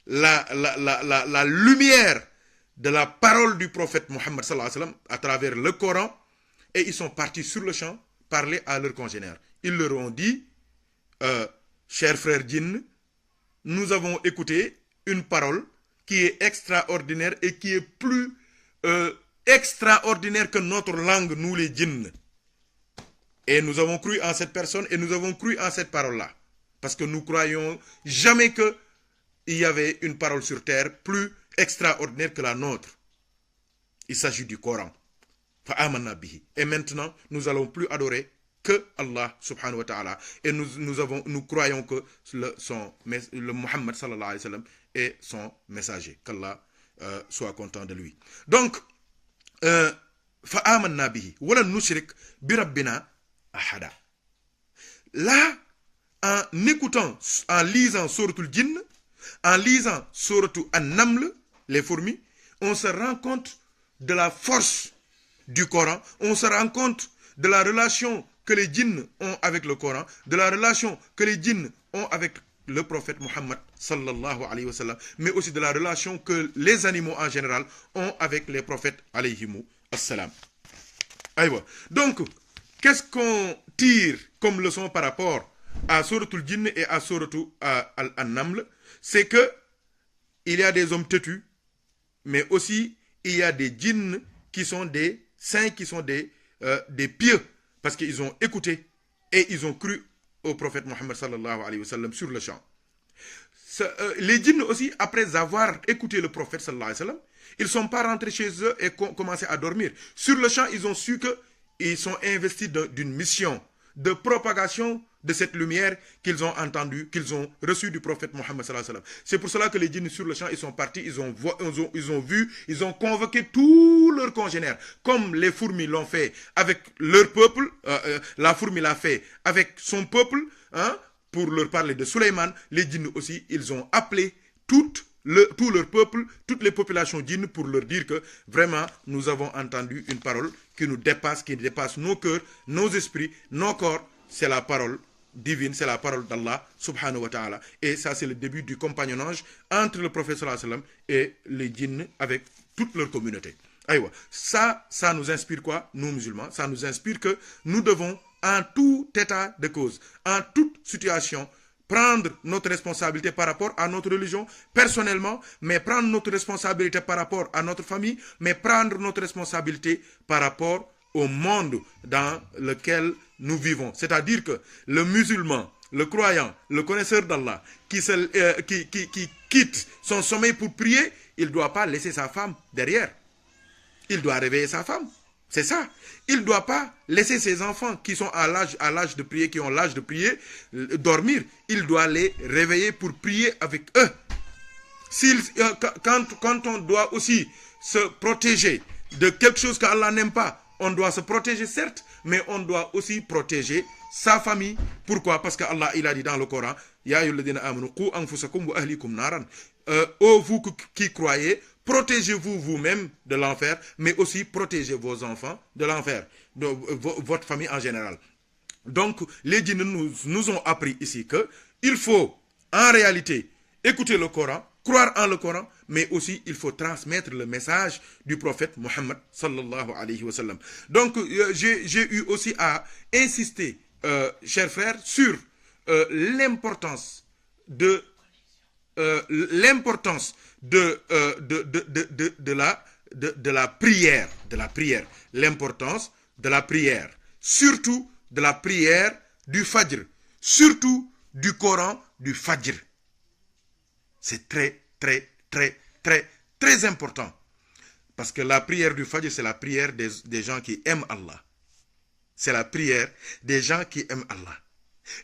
Speaker 1: la lumière de la parole du prophète Mohammed sallallahu alayhi wa sallam à travers le Coran, et ils sont partis sur le champ parler à leurs congénères. Ils leur ont dit, chers frères djinns, nous avons écouté une parole qui est extraordinaire et qui est plus extraordinaire que notre langue, nous les djinns. Et nous avons cru en cette personne et nous avons cru en cette parole-là. Parce que nous croyons jamais qu'il y avait une parole sur terre plus extraordinaire que la nôtre. Il s'agit du Coran. Et maintenant, nous allons plus adorer que Allah subhanahu wa ta'ala. Et nous croyons que le Muhammad sallallahu alayhi wa sallam est son messager. Qu'Allah soit content de lui. Donc, فآمنا به ولن نشرك بربنا أحدا. Là, en écoutant, en lisant Suratul Jinn, en lisant Suratul An-Naml, les fourmis, on se rend compte de la force du Coran, on se rend compte de la relation que les djinns ont avec le Coran, de la relation que les djinns ont avec le prophète Mohammed sallallahu alayhi wa sallam, mais aussi de la relation que les animaux en général ont avec les prophètes alayhimu assalam. Donc, qu'est-ce qu'on tire comme leçon par rapport à Suratul Jinn et à Suratul An-Naml? C'est que il y a des hommes têtus, mais aussi il y a des djinns qui sont des saints, qui sont des pieux, parce qu'ils ont écouté et ils ont cru au prophète Mohammed sallallahu alayhi wa sallam sur le champ. Les djinns aussi, après avoir écouté le prophète sallallahu alayhi wa sallam, ils ne sont pas rentrés chez eux et commencé à dormir. Sur le champ, ils ont su qu'ils sont investis d'une mission de propagation de cette lumière qu'ils ont entendue, qu'ils ont reçue du prophète Mohammed sallallahu alayhi wa sallam. C'est pour cela que les djinns sur le champ, ils sont partis, ils ont vu, ils ont convoqué tous leurs congénères, comme les fourmis l'ont fait avec leur peuple, la fourmi l'a fait avec son peuple, hein, pour leur parler de Suleiman. Les djinns aussi, ils ont appelé tout leur peuple, toutes les populations djinns pour leur dire que vraiment nous avons entendu une parole qui nous dépasse, qui dépasse nos cœurs, nos esprits, nos corps. C'est la parole divine, c'est la parole d'Allah subhanahu wa ta'ala. Et ça, c'est le début du compagnonnage entre le prophète sallallahu alayhi wa sallam et les djinns avec toute leur communauté. Ça nous inspire quoi, nous musulmans? Ça nous inspire que nous devons, en tout état de cause, en toute situation, prendre notre responsabilité par rapport à notre religion personnellement, mais prendre notre responsabilité par rapport à notre famille, mais prendre notre responsabilité par rapport au monde dans lequel nous vivons. C'est-à-dire que le musulman, le croyant, le connaisseur d'Allah, qui quitte son sommeil pour prier, il ne doit pas laisser sa femme derrière. Il doit réveiller sa femme. C'est ça. Il ne doit pas laisser ses enfants qui sont à l'âge de prier, qui ont l'âge de prier, dormir. Il doit les réveiller pour prier avec eux. Quand on doit aussi se protéger de quelque chose qu'Allah n'aime pas, on doit se protéger certes, mais on doit aussi protéger sa famille. Pourquoi? Parce qu'Allah, il a dit dans le Coran, Ya ayyuhalladhina amanu qu anfusakum wa ahlikum naran. Ô vous qui croyez, protégez-vous vous-même de l'enfer, mais aussi protégez vos enfants de l'enfer, de votre famille en général. Donc, les djinns nous ont appris ici qu'il faut, en réalité, écouter le Coran, croire en le Coran, mais aussi il faut transmettre le message du prophète Mohammed sallallahu alayhi wa sallam. Donc, j'ai eu aussi à insister, chers frères, sur l'importance de la prière, l'importance de la prière, surtout de la prière du Fajr, surtout du Coran du Fajr. C'est très, très, très, très, très important. Parce que la prière du Fajr, c'est la prière des gens qui aiment Allah. C'est la prière des gens qui aiment Allah.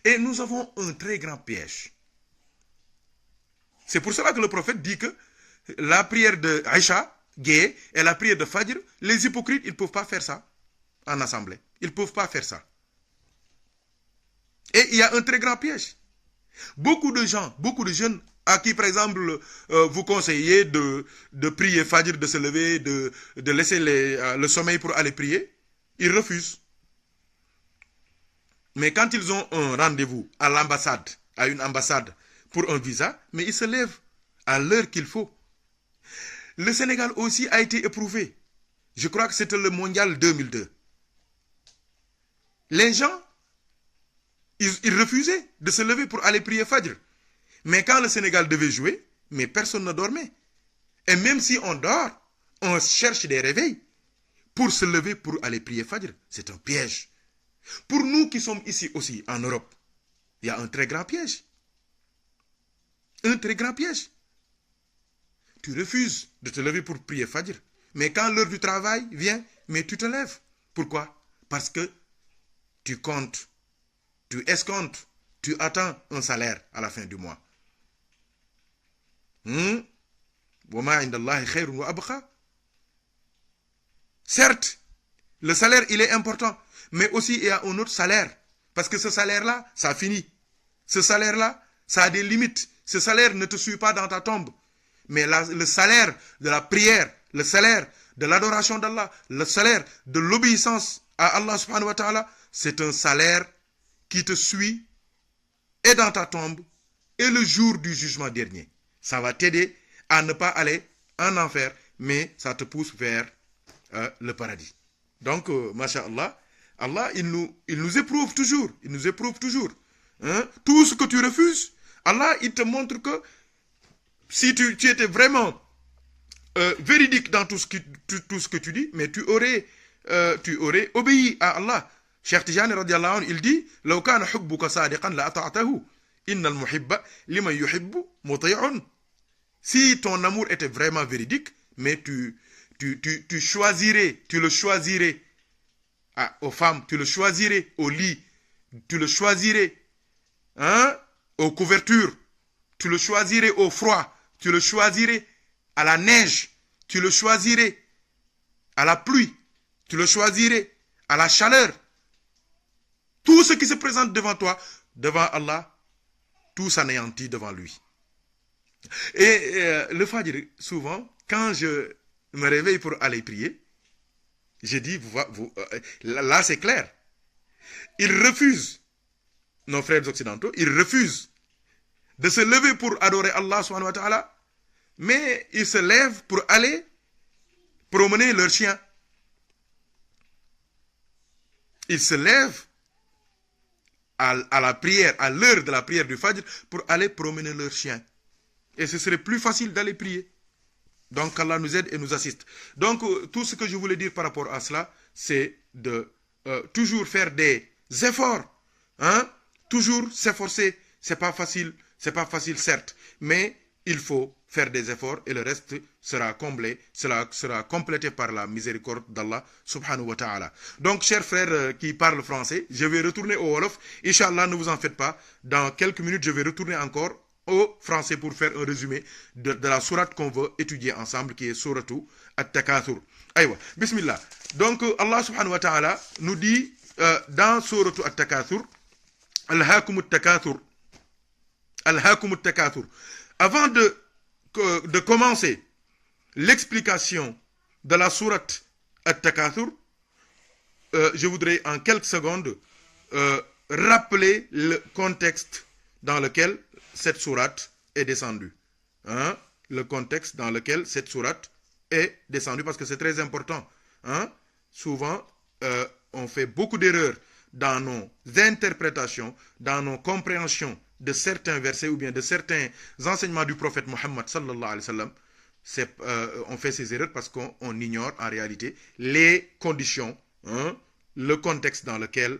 Speaker 1: Et nous avons un très grand piège. C'est pour cela que le prophète dit que la prière de Aïcha, Gué, et la prière de Fajr, les hypocrites, ils ne peuvent pas faire ça en assemblée. Ils ne peuvent pas faire ça. Et il y a un très grand piège. Beaucoup de gens, beaucoup de jeunes à qui, par exemple, vous conseillez de prier Fajr, de se lever, de laisser le sommeil pour aller prier, ils refusent. Mais quand ils ont un rendez-vous à l'ambassade, à une ambassade pour un visa, mais ils se lèvent à l'heure qu'il faut. Le Sénégal aussi a été éprouvé. Je crois que c'était le mondial 2002. Les gens, ils refusaient de se lever pour aller prier Fajr. Mais quand le Sénégal devait jouer, mais personne ne dormait. Et même si on dort, on cherche des réveils pour se lever pour aller prier Fajr. C'est un piège. Pour nous qui sommes ici aussi, en Europe, il y a un très grand piège. Un très grand piège. Tu refuses de te lever pour prier Fajr. Mais quand l'heure du travail vient, mais tu te lèves. Pourquoi? Parce que tu comptes, tu escomptes, tu attends un salaire à la fin du mois. Certes, le salaire, il est important. Mais aussi, il y a un autre salaire. Parce que ce salaire-là, ça finit. Ce salaire-là, ça a des limites. Ce salaire ne te suit pas dans ta tombe. Mais le salaire de la prière, le salaire de l'adoration d'Allah, le salaire de l'obéissance à Allah subhanahu wa ta'ala, c'est un salaire qui te suit et dans ta tombe et le jour du jugement dernier. Ça va t'aider à ne pas aller en enfer, mais ça te pousse vers le paradis. Donc, masha'Allah, Allah, il nous éprouve toujours. Il nous éprouve toujours. Hein? Tout ce que tu refuses, Allah, il te montre que si tu étais vraiment véridique dans tout ce que tu dis, mais tu aurais obéi à Allah. Cheikh Tijani radiallahu anhu, il dit لو كان حبك صادقا لأطعته إن المحب لمن يحب مطيع. Si ton amour était vraiment véridique, mais tu le choisirais aux femmes, tu le choisirais au lit, tu le choisirais aux couvertures, tu le choisirais au froid, tu le choisirais à la neige, tu le choisirais à la pluie, tu le choisirais à la chaleur. Tout ce qui se présente devant toi, devant Allah, tout s'anéantit devant lui. Et le Fajr, souvent, quand je me réveille pour aller prier, je dis, là c'est clair. Ils refusent, nos frères occidentaux, ils refusent de se lever pour adorer Allah subhanahu wa ta'ala, mais ils se lèvent pour aller promener leurs chiens. Ils se lèvent à la prière, à l'heure de la prière du Fajr, pour aller promener leurs chiens. Et ce serait plus facile d'aller prier. Donc Allah nous aide et nous assiste. Donc tout ce que je voulais dire par rapport à cela, c'est de toujours faire des efforts. Hein? Toujours s'efforcer. C'est pas facile certes. Mais il faut faire des efforts et le reste sera comblé, sera complété par la miséricorde d'Allah subhanahu wa ta'ala. Donc, chers frères qui parlent français, je vais retourner au Wolof. Inch'Allah, ne vous en faites pas. Dans quelques minutes, je vais retourner encore au français pour faire un résumé de la sourate qu'on veut étudier ensemble, qui est sourate At-Takathur. Aïwa, bismillah. Donc, Allah subhanahu wa ta'ala nous dit dans sourate At-Takathur, Al-Hakum At-Takathur. Al-Hakum At-Takathur. Avant de commencer l'explication de la sourate At-Takathur, je voudrais en quelques secondes rappeler le contexte dans lequel cette sourate est descendue. Hein? Le contexte dans lequel cette sourate est descendue, parce que c'est très important. Hein? Souvent, on fait beaucoup d'erreurs dans nos interprétations, dans nos compréhensions de certains versets ou bien de certains enseignements du prophète Mohammed sallallahu alayhi wa sallam. On fait ces erreurs parce qu'on ignore en réalité les conditions, le contexte dans lequel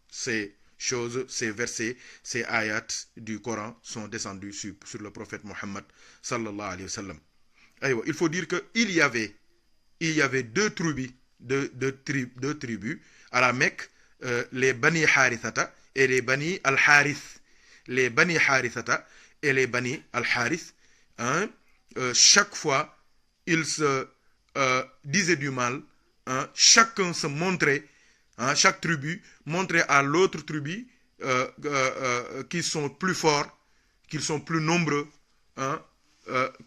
Speaker 1: ces choses, ces versets, ces ayats du Coran sont descendus sur le prophète Mohammed sallallahu alayhi wa sallam. Il faut dire qu'il y avait deux tribus à la Mecque, les Bani Harithata et les Bani Al-Harith. Les Bani Harithata et les Bani Al-Harith, chaque fois, ils se disaient du mal, chacun se montrait, chaque tribu montrait à l'autre tribu qu'ils sont plus forts, qu'ils sont plus nombreux, hein,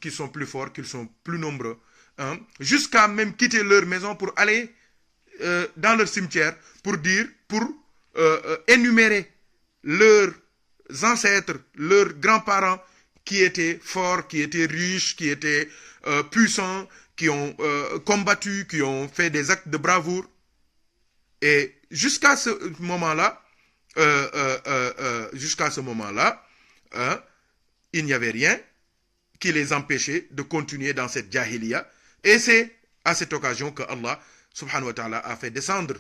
Speaker 1: qu'ils sont plus forts, qu'ils sont plus nombreux, hein, jusqu'à même quitter leur maison pour aller dans leur cimetière pour énumérer leurs ancêtres, leurs grands-parents qui étaient forts, qui étaient riches, qui étaient puissants, qui ont combattu, qui ont fait des actes de bravoure. Et jusqu'à ce moment-là, hein, il n'y avait rien qui les empêchait de continuer dans cette jahiliya. Et c'est à cette occasion que Allah subhanahu wa ta'ala a fait descendre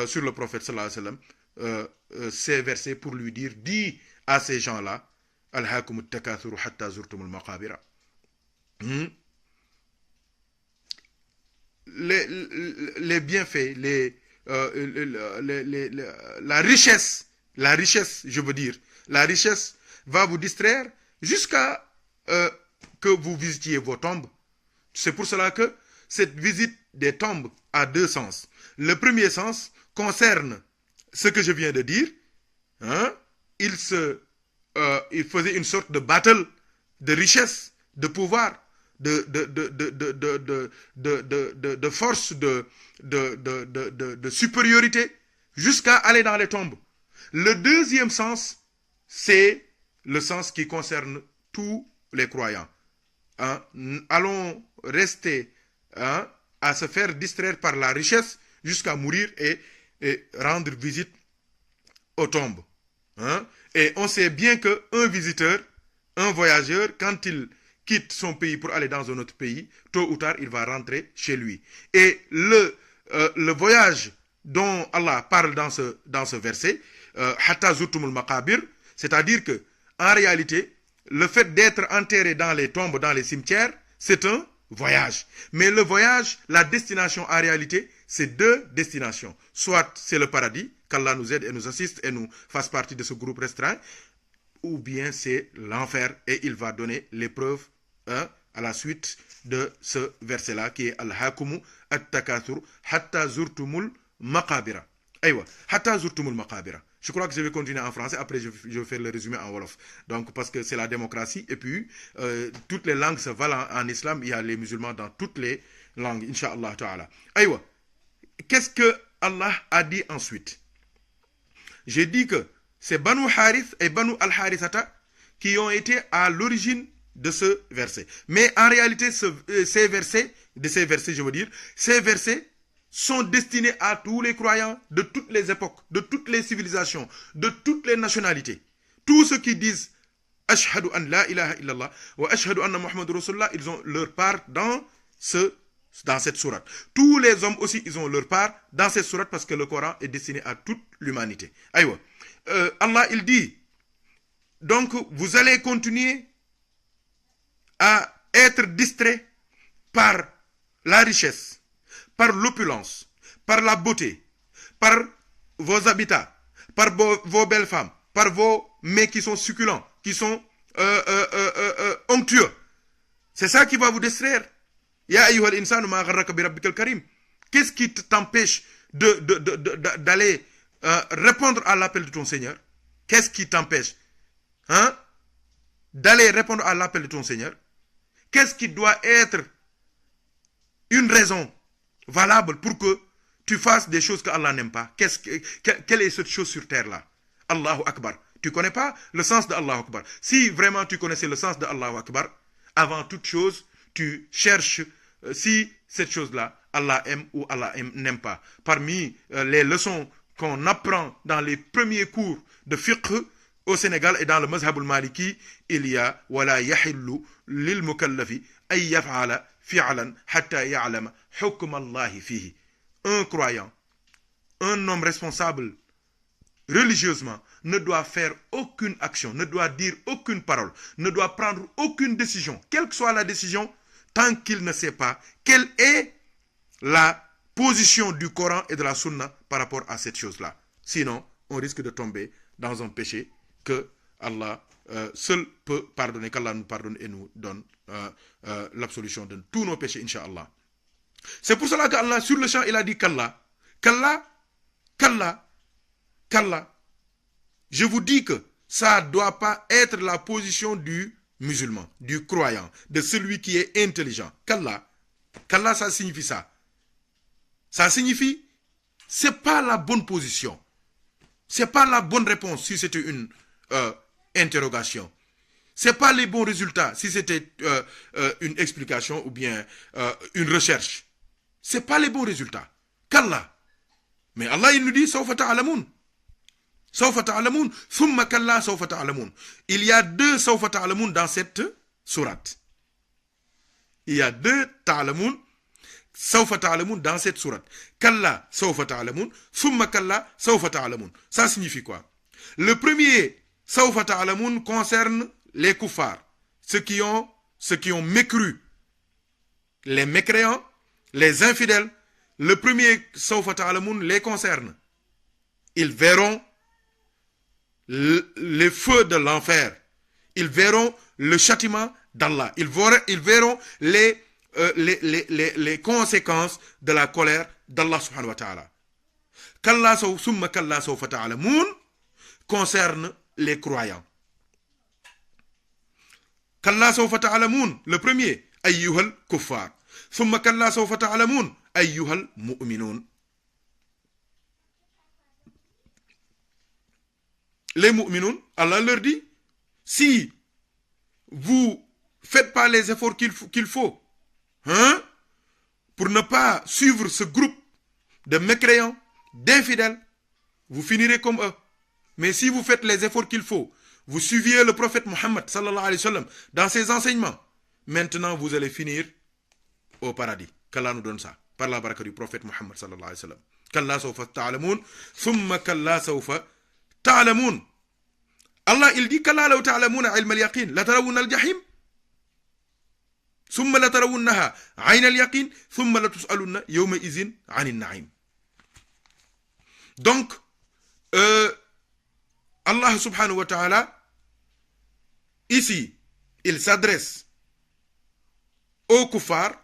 Speaker 1: sur le prophète sallallahu alayhi wa sallam ces versets pour lui dire, dis à ces gens-là, Alhaakumut takathuru hatta zurtumul maqabira. Les bienfaits, la richesse, je veux dire, la richesse va vous distraire jusqu'à que vous visitiez vos tombes. C'est pour cela que cette visite des tombes a deux sens. Le premier sens concerne ce que je viens de dire. Hein? Il faisait une sorte de battle de richesse, de pouvoir, de force, de supériorité, jusqu'à aller dans les tombes. Le deuxième sens, c'est le sens qui concerne tous les croyants. Hein? Allons rester, hein, à se faire distraire par la richesse jusqu'à mourir et rendre visite aux tombes. Hein? Et on sait bien qu'un visiteur, un voyageur, quand il quitte son pays pour aller dans un autre pays, tôt ou tard, il va rentrer chez lui. Et le voyage dont Allah parle dans ce verset, Hatta zurtumul maqabir, c'est-à-dire que en réalité, le fait d'être enterré dans les tombes, dans les cimetières, c'est un voyage. Mais le voyage, la destination en réalité, c'est deux destinations. Soit c'est le paradis, qu'Allah nous aide et nous assiste et nous fasse partie de ce groupe restreint, ou bien c'est l'enfer et il va donner l'épreuve, hein, à la suite de ce verset-là qui est Al-Hakumu at-Takathur hatta zurtumul maqabira. Aywa, hatta zurtumul maqabira. Je crois que je vais continuer en français, après je vais faire le résumé en wolof. Donc parce que c'est la démocratie et puis toutes les langues se valent en islam, il y a les musulmans dans toutes les langues, Inch'Allah ta'ala. Aywa, qu'est-ce que Allah a dit ensuite? J'ai dit que c'est Banu Harith et Banu Al-Harithata qui ont été à l'origine de ce verset. Mais en réalité, ces versets, ces versets sont destinés à tous les croyants de toutes les époques, de toutes les civilisations, de toutes les nationalités. Tous ceux qui disent Ashhadu an la ilaha illallah wa ashhadu anna Muhammadur Rasulullah, ils ont leur part dans cette sourate. Tous les hommes aussi, ils ont leur part dans cette sourate parce que le Coran est destiné à toute l'humanité. Aïwa. Allah, il dit, donc vous allez continuer à être distrait par la richesse, par l'opulence, par la beauté, par vos habitats, par vos belles femmes, par vos mets qui sont succulents, qui sont onctueux. C'est ça qui va vous distraire. Ya ayyuhal insanu ma gharraka bi rabbikal karim. Qu'est-ce qui t'empêche d'aller répondre à l'appel de ton Seigneur? Qu'est-ce qui t'empêche, hein, d'aller répondre à l'appel de ton Seigneur? Qu'est-ce qui doit être une raison valable pour que tu fasses des choses que Allah n'aime pas? Quelle est cette chose sur terre-là? Allahu Akbar. Tu ne connais pas le sens de Allahu Akbar. Si vraiment tu connaissais le sens de Allahu Akbar, avant toute chose, tu cherches si cette chose-là, Allah aime ou Allah n'aime pas. Parmi les leçons qu'on apprend dans les premiers cours de fiqh au Sénégal et dans le mazhab al-maliki, il y a wala yahillu lil mukallafi ay yaf'ala fi'lan hatta ya'lama hukm Allah fihi. Un croyant, un homme responsable religieusement ne doit faire aucune action, ne doit dire aucune parole, ne doit prendre aucune décision, quelle que soit la décision, tant qu'il ne sait pas quelle est la position du Coran et de la Sunna par rapport à cette chose-là. Sinon, on risque de tomber dans un péché que Allah seul peut pardonner, qu'Allah nous pardonne et nous donne l'absolution de tous nos péchés, Inch'Allah. C'est pour cela qu'Allah, sur le champ, il a dit qu'Allah, Je vous dis que ça ne doit pas être la position du musulman, du croyant, de celui qui est intelligent. Qu'Allah, ça signifie ça. Ça signifie, c'est pas la bonne position. C'est pas la bonne réponse si c'était une interrogation. C'est pas les bons résultats si c'était une explication ou bien une recherche. C'est pas les bons résultats. Qu'Allah. Mais Allah, il nous dit, sawfa ta'lamun. Sawfa ta'lamun, thumma kalla sawfa ta'lamun. Il y a deux sawfa ta'lamun dans cette sourate. Il y a deux ta'lamun, sawfa ta'lamun dans cette sourate. Kalla sawfa ta'lamun, thumma kalla sawfa ta'lamun. Ça signifie quoi? Le premier sawfa ta'lamun concerne les kuffars, ceux qui ont mécru, les mécréants, les infidèles. Le premier sawfa ta'lamun les concerne. Ils verront les feux de l'enfer. Ils verront le châtiment d'Allah. Ils verront les conséquences de la colère d'Allah subhanahu wa ta'ala. Kalla summa kalla sawfa ta'lamun concerne les croyants. Kalla sawfa ta'lamun, le premier, ayyuhal kuffar. Summa kalla sawfa ta'lamun, ayyuhal mu'minun. Les mu'minun, Allah leur dit, si vous faites pas les efforts qu'il faut, hein, pour ne pas suivre ce groupe de mécréants, d'infidèles, vous finirez comme eux. Mais si vous faites les efforts qu'il faut, vous suiviez le prophète Muhammad sallallahu alayhi wa sallam dans ses enseignements, maintenant vous allez finir au paradis. Qu'Allah nous donne ça, par la baraka du prophète Muhammad sallallahu alayhi wa sallam. Kalla sawfa ta'lamun, thumma kalla sawfa ta'lamun. Allah, il dit, kalla law ta'lamuna ilma al-yaqin, la tarawunna al-jahim, thumma la tarawunnaha ayna al-yaqin, thumma la tus'alunna yawma izin 'anil na'im. Donc, Allah subhanahu wa ta'ala, ici, il s'adresse aux kuffars,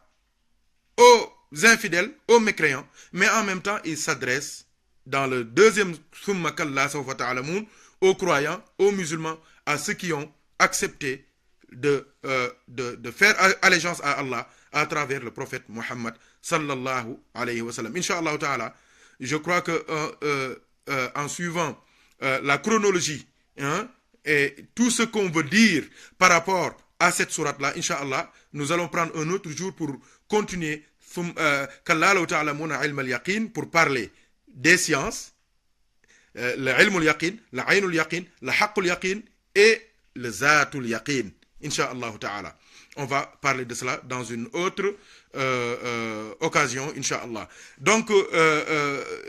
Speaker 1: aux infidèles, aux mécréants, mais en même temps, il s'adresse dans le deuxième summa kalla sawfa ta'lamun aux croyants, aux musulmans, à ceux qui ont accepté de faire allégeance à Allah à travers le prophète Muhammad sallallahu alayhi wa sallam. Inch'Allah ta'ala, je crois que en suivant la chronologie, hein, et tout ce qu'on veut dire par rapport à cette sourate-là, Inch'Allah, nous allons prendre un autre jour pour continuer pour parler des sciences, le ilmul yaqin, le aynul yaqin, le haqqul yaqin et le zatul yaqin. Inch'Allah ta'ala. On va parler de cela dans une autre occasion, Inch'Allah. Donc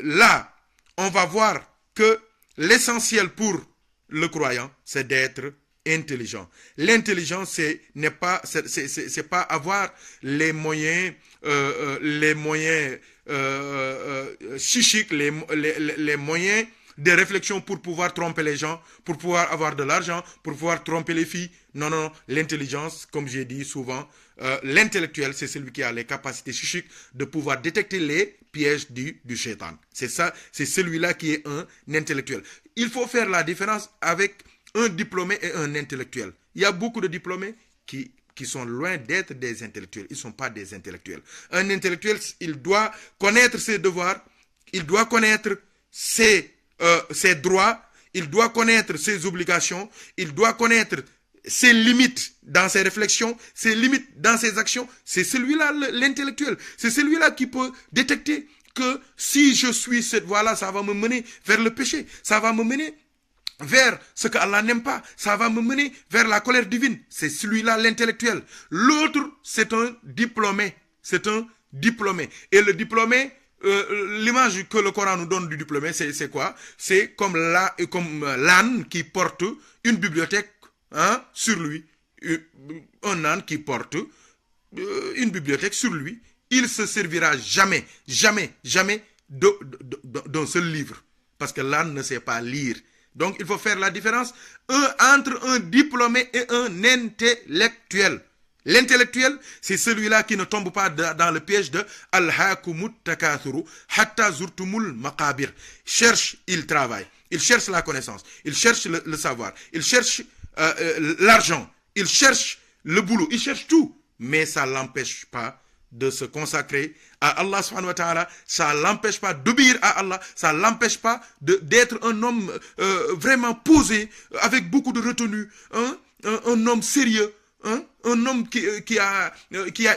Speaker 1: là, on va voir que l'essentiel pour le croyant, c'est d'être intelligent. L'intelligence, c'est pas avoir les moyens chichiques, les moyens de réflexion pour pouvoir tromper les gens, pour pouvoir avoir de l'argent, pour pouvoir tromper les filles. Non, non, non. L'intelligence, comme j'ai dit souvent, l'intellectuel, c'est celui qui a les capacités chichiques de pouvoir détecter les pièges du shaitan. C'est ça, c'est celui-là qui est un intellectuel. Il faut faire la différence avec un diplômé et un intellectuel. Il y a beaucoup de diplômés qui sont loin d'être des intellectuels. Ils ne sont pas des intellectuels. Un intellectuel, il doit connaître ses devoirs, il doit connaître ses droits, il doit connaître ses obligations, il doit connaître ses limites dans ses réflexions, ses limites dans ses actions. C'est celui-là, l'intellectuel. C'est celui-là qui peut détecter que si je suis cette voie-là, ça va me mener vers le péché. Ça va me mener vers ce que Allah n'aime pas. Ça va me mener vers la colère divine. C'est celui-là, l'intellectuel. L'autre, c'est un diplômé. C'est un diplômé. Et le diplômé, l'image que le Coran nous donne du diplômé, c'est quoi? C'est comme l'âne qui porte une bibliothèque, hein, sur lui. Un âne qui porte une bibliothèque sur lui. Il se servira jamais d'un seul livre. Parce que l'âne ne sait pas lire. Donc, il faut faire la différence entre un diplômé et un intellectuel. L'intellectuel, c'est celui-là qui ne tombe pas dans le piège de Al-Hakumut Takathuru, Hatta Zurtumul Maqabir. Cherche, il travaille. Il cherche la connaissance. Il cherche le savoir. Il cherche l'argent. Il cherche le boulot. Il cherche tout. Mais ça ne l'empêche pas de se consacrer à Allah subhanahu wa ta'ala. Ça ne l'empêche pas d'obéir à Allah. Ça ne l'empêche pas d'être un homme vraiment posé, avec beaucoup de retenue. Un homme sérieux. Un homme qui a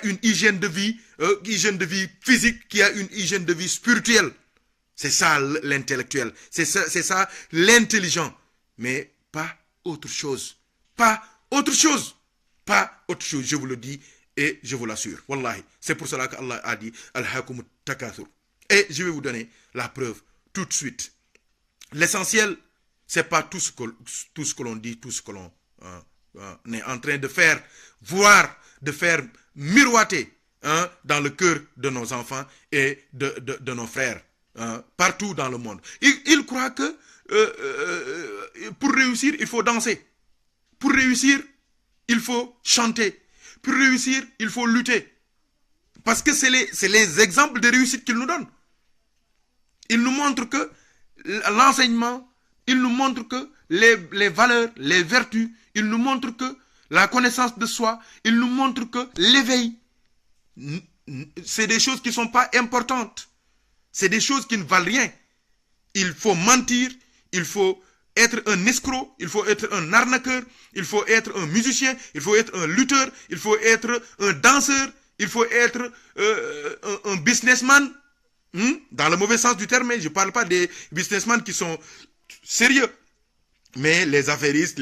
Speaker 1: une hygiène de vie physique, qui a une hygiène de vie spirituelle. C'est ça l'intellectuel. C'est ça l'intelligent. Mais pas autre chose. Pas autre chose. Pas autre chose, je vous le dis et je vous l'assure. Wallahi. C'est pour cela qu'Allah a dit Al-Hakumut Takathur. Et je vais vous donner la preuve tout de suite. L'essentiel, c'est pas tout ce que l'on dit, tout ce que l'on est en train de faire, voire de faire miroiter dans le cœur de nos enfants et de nos frères partout dans le monde. Ils croient que pour réussir, il faut danser. Pour réussir, il faut chanter. Pour réussir, il faut lutter. Parce que c'est les exemples de réussite qu'ils nous donnent. Ils nous montrent que l'enseignement, ils nous montrent que les valeurs, les vertus, ils nous montrent que la connaissance de soi, ils nous montrent que l'éveil, c'est des choses qui ne sont pas importantes. C'est des choses qui ne valent rien. Il faut mentir, il faut être un escroc, il faut être un arnaqueur, il faut être un musicien, il faut être un lutteur, il faut être un danseur, il faut être un businessman, dans le mauvais sens du terme, mais je ne parle pas des businessmen qui sont sérieux. Mais les affairistes,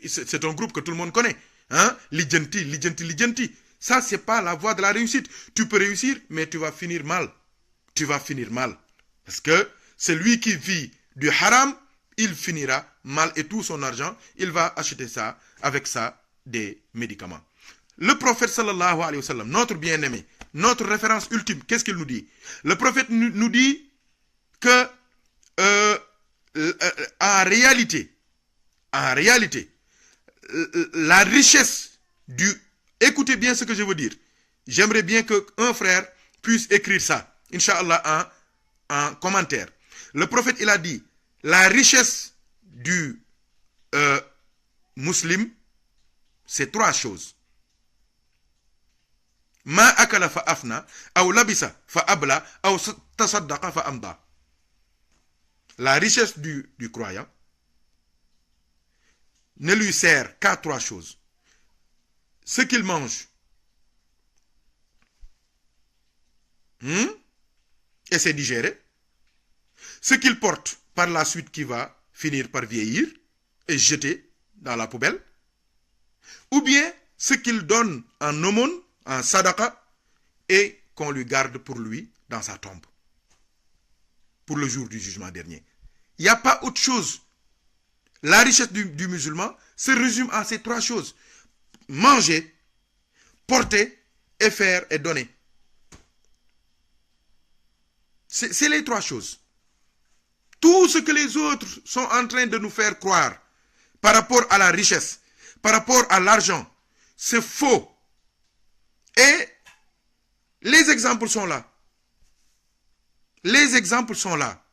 Speaker 1: c'est un groupe que tout le monde connaît. Lidjenti. Ça, ce n'est pas la voie de la réussite. Tu peux réussir, mais tu vas finir mal. Tu vas finir mal. Parce que celui qui vit du haram, il finira mal et tout son argent, il va acheter ça, avec ça, des médicaments. Le prophète sallallahu alayhi wa sallam, notre bien-aimé, notre référence ultime, qu'est-ce qu'il nous dit? Le prophète nous dit que en réalité, la richesse du... Écoutez bien ce que je veux dire. J'aimerais bien qu'un frère puisse écrire ça, Inch'Allah, en commentaire. Le prophète, il a dit, la richesse du musulman, c'est trois choses. Ma akala fa afna, ou labisa fa abla, ou tasaddaqa fa amda. La richesse du croyant ne lui sert qu'à trois choses. Ce qu'il mange, et c'est digéré. Ce qu'il porte par la suite qui va finir par vieillir et jeter dans la poubelle. Ou bien ce qu'il donne en aumône, en sadaqa, et qu'on lui garde pour lui dans sa tombe. Pour le jour du jugement dernier. Il n'y a pas autre chose. La richesse du musulman se résume à ces trois choses. Manger, porter, et faire et donner. C'est les trois choses. Tout ce que les autres sont en train de nous faire croire par rapport à la richesse, par rapport à l'argent, c'est faux. Et les exemples sont là. Les exemples sont là.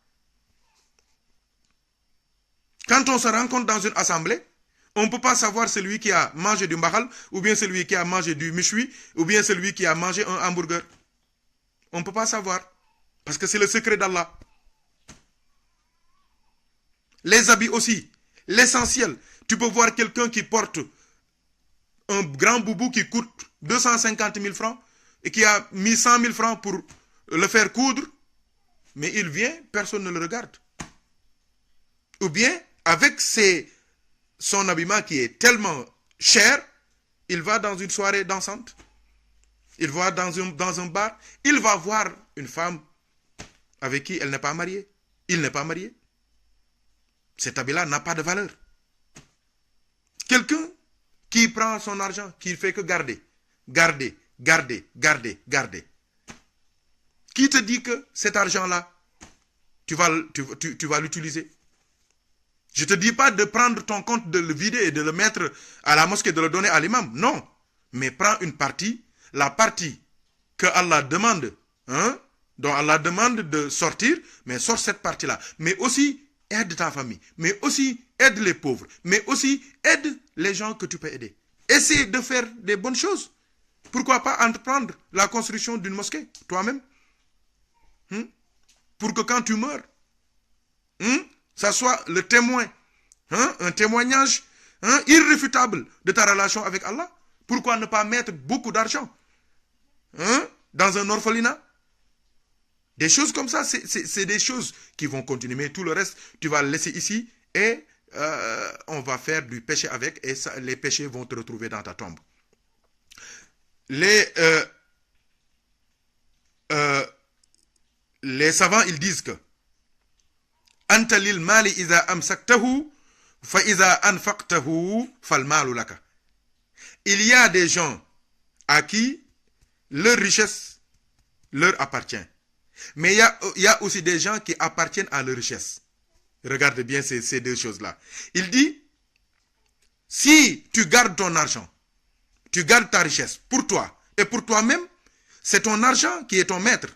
Speaker 1: Quand on se rencontre dans une assemblée, on ne peut pas savoir celui qui a mangé du mbahal, ou bien celui qui a mangé du méchoui, ou bien celui qui a mangé un hamburger. On ne peut pas savoir. Parce que c'est le secret d'Allah. Les habits aussi. L'essentiel. Tu peux voir quelqu'un qui porte un grand boubou qui coûte 250 000 francs et qui a mis 100 000 francs pour le faire coudre. Mais il vient, personne ne le regarde. Ou bien, avec son habillement qui est tellement cher, il va dans une soirée dansante. Il va dans un bar. Il va voir une femme avec qui elle n'est pas mariée. Il n'est pas marié. Cet habit-là n'a pas de valeur. Quelqu'un qui prend son argent, qui ne fait que garder. Qui te dit que cet argent-là, tu vas l'utiliser? Je ne te dis pas de prendre ton compte, de le vider et de le mettre à la mosquée, de le donner à l'imam. Non. mais prends une partie, la partie que Allah demande, hein, dont Allah demande de sortir, mais sors cette partie-là. Mais aussi, aide ta famille, mais aussi, aide les pauvres, mais aussi, aide les gens que tu peux aider. Essaie de faire des bonnes choses. Pourquoi pas entreprendre la construction d'une mosquée, toi-même, pour que quand tu meurs, ça soit le témoin, un témoignage irréfutable de ta relation avec Allah. Pourquoi ne pas mettre beaucoup d'argent dans un orphelinat? Des choses comme ça, c'est des choses qui vont continuer. Mais tout le reste, tu vas le laisser ici et on va faire du péché avec et ça, les péchés vont te retrouver dans ta tombe. Les savants, ils disent que Anta lil mali iza amsaktahu fa iza anfaqtahu fal malu laka. Il y a des gens à qui leur richesse leur appartient. Mais il y a aussi des gens qui appartiennent à leur richesse. Regarde bien ces deux choses-là. Il dit, si tu gardes ton argent, tu gardes ta richesse pour toi et pour toi-même, c'est ton argent qui est ton maître.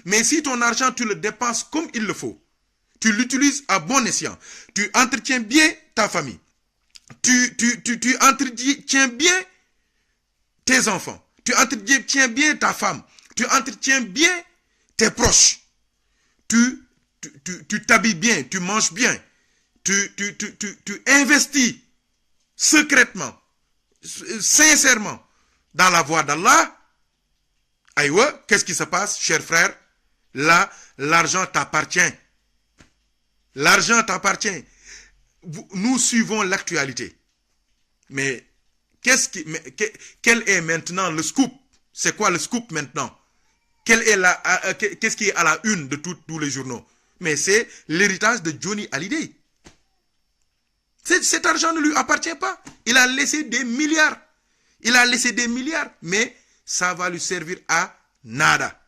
Speaker 1: Mais si ton argent, tu le dépenses comme il le faut, tu l'utilises à bon escient, tu entretiens bien ta famille, tu entretiens bien tes enfants, tu entretiens bien ta femme, tu entretiens bien tes proches, tu t'habilles bien, tu manges bien, tu investis secrètement, sincèrement dans la voie d'Allah. Aïwa, qu'est-ce qui se passe, cher frère? Là, l'argent t'appartient. L'argent t'appartient. Nous suivons l'actualité. Mais quel est maintenant le scoop? C'est quoi le scoop maintenant? Qu'est-ce qui est à la une de tous les journaux? Mais c'est l'héritage de Johnny Hallyday. Cet argent ne lui appartient pas. Il a laissé des milliards. Il a laissé des milliards. Mais ça va lui servir à nada.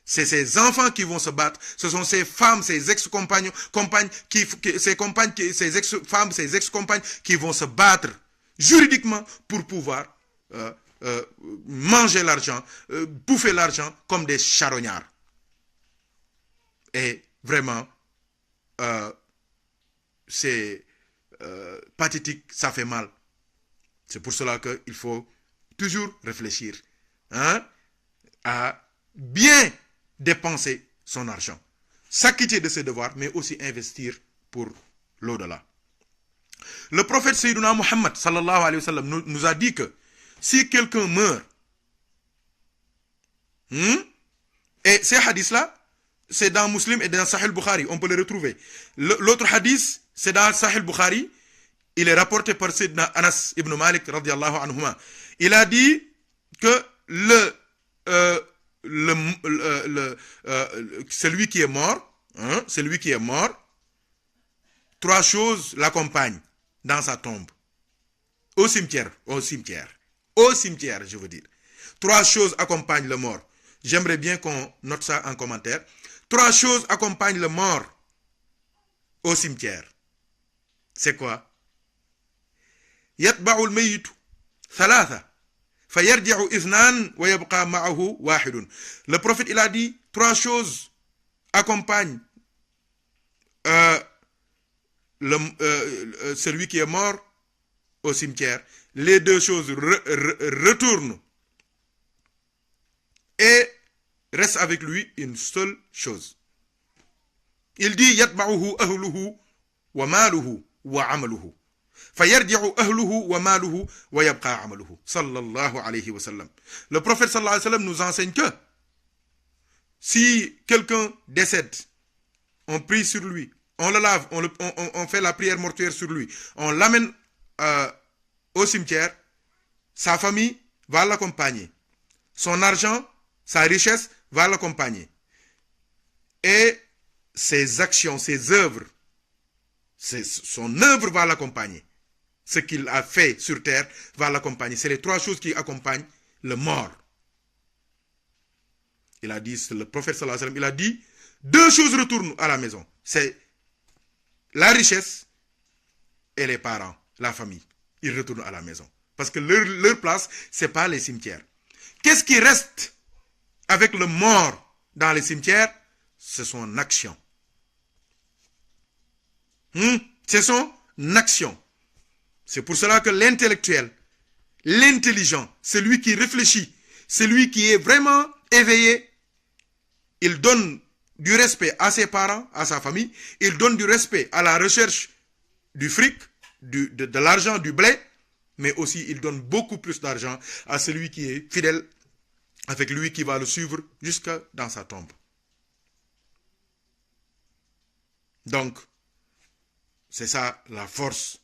Speaker 1: C'est ses enfants qui vont se battre. Ce sont ses femmes, ses ex-compagnes, ses ex-femmes, ses ex-compagnes qui vont se battre juridiquement pour pouvoir manger l'argent, bouffer l'argent comme des charognards. Et vraiment, c'est pathétique, ça fait mal. C'est pour cela qu'il faut toujours réfléchir à bien dépenser son argent, s'acquitter de ses devoirs, mais aussi investir pour l'au-delà. Le prophète Sayyiduna Muhammad sallallahu alayhi wa sallam nous a dit que si quelqu'un meurt, et ces hadiths-là, c'est dans Muslim et dans Sahih Bukhari, on peut les retrouver. L'autre hadith, c'est dans Sahih Bukhari, il est rapporté par Sayyidina Anas ibn Malik radiyallahu anhuma. Il a dit que celui qui est mort, trois choses l'accompagnent dans sa tombe. Au cimetière, je veux dire. Trois choses accompagnent le mort. J'aimerais bien qu'on note ça en commentaire. Trois choses accompagnent le mort au cimetière. C'est quoi? يتبع الميت ثلاثة فيرجع اثنان ويبقى معه واحد. Le prophète, il a dit, trois choses accompagnent celui qui est mort au cimetière. Les deux choses retournent et reste avec lui une seule chose. Il dit yatba'uhu ahluhu wa maluhu wa amaluhu. فَيَرْجِعُ أَهْلُهُ وَمَالُهُ وَيَبْقَى عَمَلُهُ. Sallallahu alayhi wa sallam. Le prophète sallallahu alayhi wa sallam nous enseigne que si quelqu'un décède, on prie sur lui, on le lave, on fait la prière mortuaire sur lui, on l'amène au cimetière, sa famille va l'accompagner. Son argent, sa richesse va l'accompagner. Et ses actions, ses œuvres, son œuvre va l'accompagner. Ce qu'il a fait sur terre va l'accompagner. C'est les trois choses qui accompagnent le mort. Il a dit, le prophète sallallahu alayhi wa sallam, il a dit, deux choses retournent à la maison. C'est la richesse et les parents, la famille. Ils retournent à la maison. Parce que leur place, ce n'est pas les cimetières. Qu'est-ce qui reste avec le mort dans les cimetières? C'est son action. C'est son action. C'est pour cela que l'intellectuel, l'intelligent, celui qui réfléchit, celui qui est vraiment éveillé, il donne du respect à ses parents, à sa famille, il donne du respect à la recherche du fric, de l'argent, du blé, mais aussi il donne beaucoup plus d'argent à celui qui est fidèle avec lui, qui va le suivre jusqu'à dans sa tombe. Donc, c'est ça la force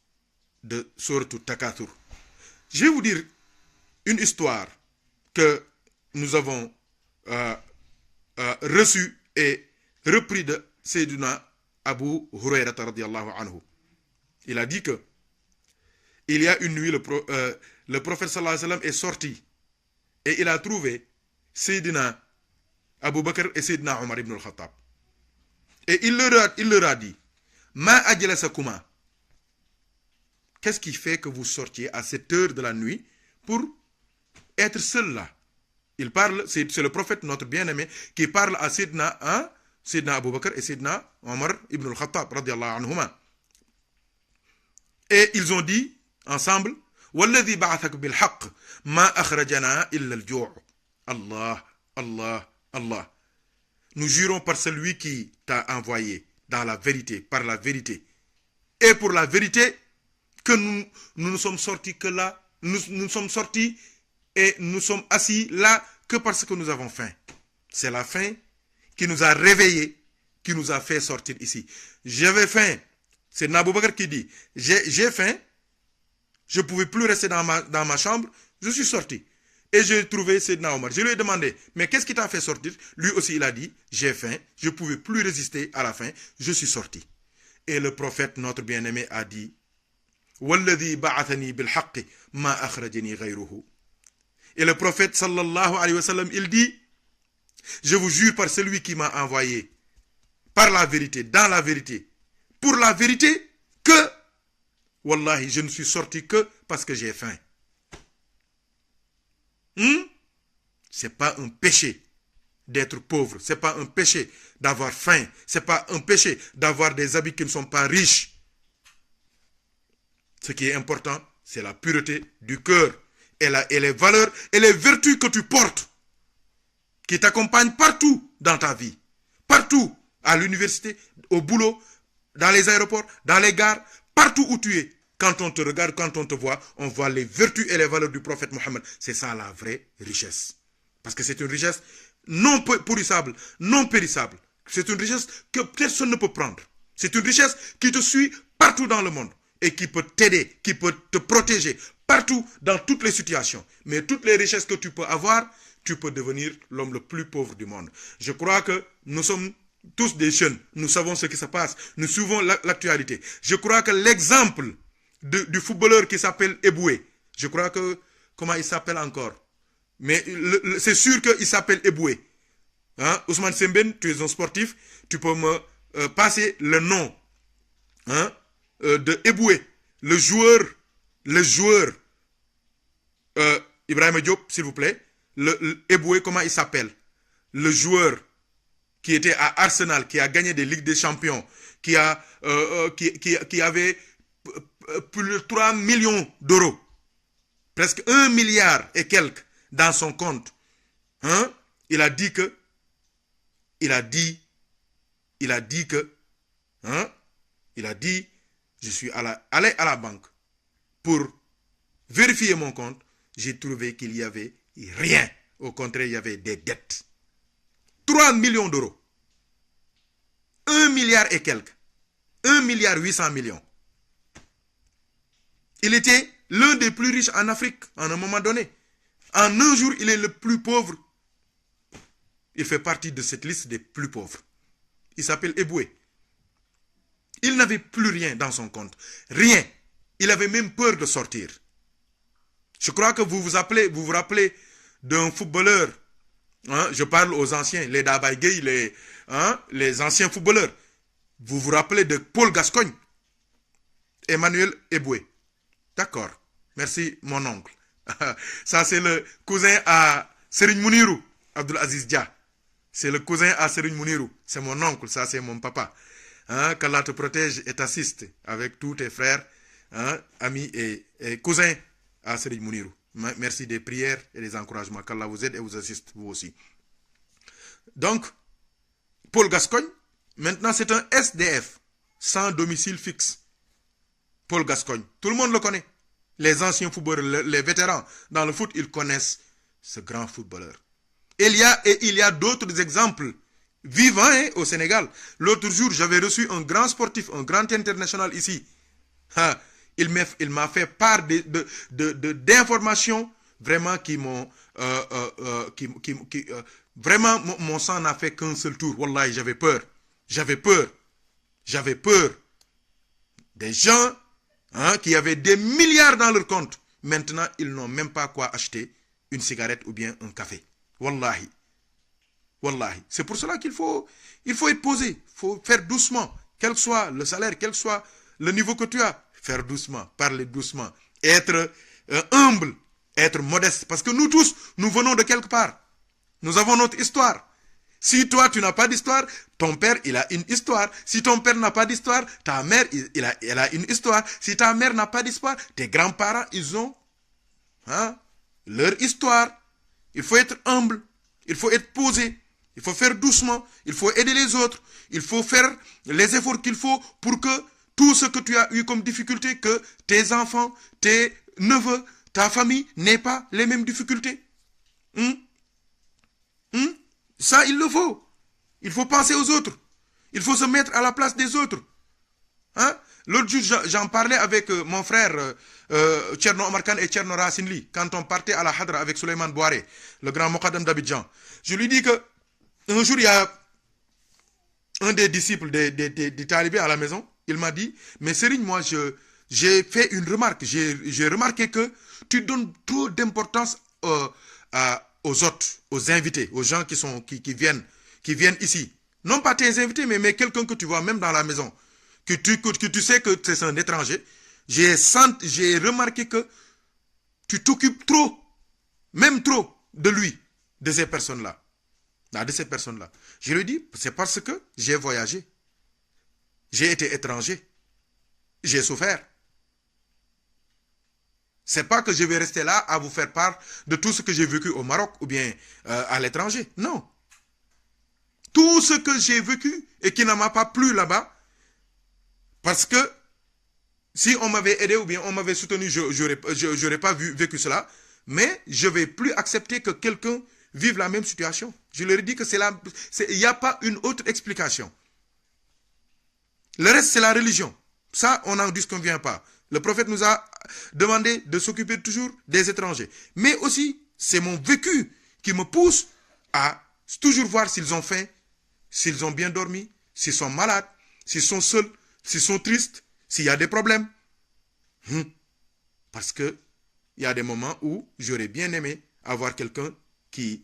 Speaker 1: de Sourate Takathur. Je vais vous dire une histoire que nous avons reçue et repris de Sayyidina Abu Hurayrah radiyallahu anhu. Il a dit que il y a une nuit, le prophète sallallahu alayhi wa sallam est sorti et il a trouvé Sayyidina Abu Bakr et Sayyidina Omar ibn al-Khattab. Et il leur a dit, Ma ajlasakuma, qu'est-ce qui fait que vous sortiez à cette heure de la nuit pour être seul là? Il parle, c'est le prophète, notre bien-aimé, qui parle à Sayyidina Abu Bakr et Sayyidina Omar ibn al-Khattab radiyallahu anhuma. Et ils ont dit ensemble, Walladhi ba'athak bil haqq ma akhrajana illa al-ju'. Allah, Allah, Allah. Nous jurons par celui qui t'a envoyé dans la vérité, par la vérité. Et pour la vérité, que nous ne sommes sortis que là, nous sommes sortis et nous sommes assis là que parce que nous avons faim. C'est la faim qui nous a réveillés, qui nous a fait sortir ici. J'avais faim. C'est Abu Bakr qui dit, j'ai faim, je ne pouvais plus rester dans ma chambre, je suis sorti. Et j'ai trouvé Sayyidina Omar. Je lui ai demandé, mais qu'est-ce qui t'a fait sortir? Lui aussi, il a dit, j'ai faim, je ne pouvais plus résister à la faim, je suis sorti. Et le prophète, notre bien-aimé, a dit, Walladhi ba'athani bil haqqi ma akhrajani ghayruhu. Et le prophète, sallallahu alayhi wa sallam, il dit, je vous jure par celui qui m'a envoyé, par la vérité, dans la vérité, pour la vérité, que, wallahi, je ne suis sorti que parce que j'ai faim. C'est pas un péché d'être pauvre, c'est pas un péché d'avoir faim, c'est pas un péché d'avoir des habits qui ne sont pas riches. Ce qui est important, c'est la pureté du cœur et les valeurs et les vertus que tu portes, qui t'accompagnent partout dans ta vie, partout, à l'université, au boulot, dans les aéroports, dans les gares, partout où tu es. Quand on te regarde, quand on te voit, on voit les vertus et les valeurs du prophète Mohammed. C'est ça la vraie richesse. Parce que c'est une richesse non pourrissable, non périssable. C'est une richesse que personne ne peut prendre. C'est une richesse qui te suit partout dans le monde et qui peut t'aider, qui peut te protéger partout dans toutes les situations. Mais toutes les richesses que tu peux avoir, tu peux devenir l'homme le plus pauvre du monde. Je crois que nous sommes tous des jeunes. Nous savons ce qui se passe. Nous suivons l'actualité. Je crois que l'exemple du footballeur qui s'appelle Eboué. Je crois que, comment il s'appelle encore? Mais c'est sûr qu'il s'appelle Eboué. Hein? Ousmane Sembène, tu es un sportif, tu peux me passer le nom de Eboué. Le joueur Ibrahima Diop, s'il vous plaît. Le Eboué, comment il s'appelle? Le joueur qui était à Arsenal, qui a gagné des Ligues des Champions, qui avait plus de 3 millions d'euros, presque 1 milliard et quelques dans son compte. Il a dit que, je suis allé à la banque pour vérifier mon compte, j'ai trouvé qu'il n'y avait rien. Au contraire, il y avait des dettes. 3 millions d'euros. 1 milliard et quelques. 1 milliard 800 millions. Il était l'un des plus riches en Afrique à un moment donné. En un jour, il est le plus pauvre. Il fait partie de cette liste des plus pauvres. Il s'appelle Eboué. Il n'avait plus rien dans son compte. Rien. Il avait même peur de sortir. Je crois que vous vous rappelez d'un footballeur. Je parle aux anciens, les Dabaye Gueye, les anciens footballeurs. Vous vous rappelez de Paul Gascogne, Emmanuel Eboué. D'accord. Merci, mon oncle. Ça, c'est le cousin à Serigne Mounirou, Abdul Aziz Dia. C'est le cousin à Serigne Mounirou. C'est mon oncle, ça, c'est mon papa. Hein, qu'Allah te protège et t'assiste avec tous tes frères, hein, amis et cousins à Serigne Mounirou. Merci des prières et des encouragements. Qu'Allah vous aide et vous assiste, vous aussi. Donc, Paul Gascoigne, maintenant, c'est un SDF, sans domicile fixe. Paul Gascoigne, tout le monde le connaît. Les anciens footballeurs, les vétérans dans le foot, ils connaissent ce grand footballeur. Il y a d'autres exemples vivants hein, au Sénégal. L'autre jour, j'avais reçu un grand sportif, un grand international ici. Ah, il m'a fait part d'informations vraiment qui m'ont... vraiment, mon sang n'a fait qu'un seul tour. Wallahi, j'avais peur. J'avais peur. Des gens hein, qui avaient des milliards dans leur compte. Maintenant, ils n'ont même pas quoi acheter une cigarette ou bien un café. Wallahi. Wallahi. C'est pour cela qu'il faut être posé. Il faut faire doucement. Quel soit le salaire, quel soit le niveau que tu as. Faire doucement, parler doucement. Être humble, être modeste. Parce que nous tous, nous venons de quelque part. Nous avons notre histoire. Si toi, tu n'as pas d'histoire, ton père, il a une histoire. Si ton père n'a pas d'histoire, ta mère, elle a une histoire. Si ta mère n'a pas d'histoire, tes grands-parents, ils ont hein, leur histoire. Il faut être humble. Il faut être posé. Il faut faire doucement. Il faut aider les autres. Il faut faire les efforts qu'il faut pour que tout ce que tu as eu comme difficulté, que tes enfants, tes neveux, ta famille n'aient pas les mêmes difficultés. Ça, il le faut. Il faut penser aux autres. Il faut se mettre à la place des autres. Hein? L'autre jour, j'en parlais avec mon frère Tcherno Omar Khan et Tcherno Racine Li, quand on partait à la Hadra avec Souleymane Bouaré, le grand Mokhadam d'Abidjan. Je lui dis que un jour, il y a un des disciples des talibés à la maison. Il m'a dit, mais Serigne, moi, j'ai fait une remarque. J'ai remarqué que tu donnes trop d'importance aux hôtes, aux invités, aux gens qui viennent ici. Non pas tes invités, mais quelqu'un que tu vois même dans la maison, que tu sais que c'est un étranger. J'ai remarqué que tu t'occupes trop, même trop, de lui, de ces personnes-là. Je lui dis, c'est parce que j'ai voyagé. J'ai été étranger. J'ai souffert. C'est pas que je vais rester là à vous faire part de tout ce que j'ai vécu au Maroc ou bien à l'étranger. Non. Tout ce que j'ai vécu et qui ne m'a pas plu là-bas, parce que si on m'avait aidé ou bien on m'avait soutenu, je n'aurais pas vécu cela, mais je ne vais plus accepter que quelqu'un vive la même situation. Je leur ai dit que il n'y a pas une autre explication. Le reste, c'est la religion. Ça, on n'en disconvient pas. Le prophète nous a demandé de s'occuper toujours des étrangers. Mais aussi, c'est mon vécu qui me pousse à toujours voir s'ils ont faim, s'ils ont bien dormi, s'ils sont malades, s'ils sont seuls, s'ils sont tristes, s'il y a des problèmes. Parce que il y a des moments où j'aurais bien aimé avoir quelqu'un qui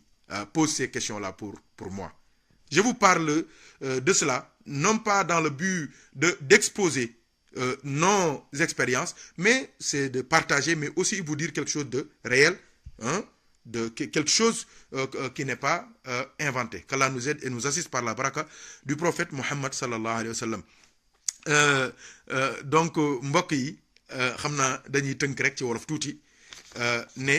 Speaker 1: pose ces questions-là pour moi. Je vous parle de cela, non pas dans le but d'exposer nos expériences, mais c'est de partager, mais aussi vous dire quelque chose de réel, hein, de quelque chose qui n'est pas inventé. Qu'Allah nous aide et nous assiste par la baraka du prophète Mohammed sallallahu alayhi wa sallam. Donc mbokk yi xam naa dañuy tënk rek ci wolof tuuti ne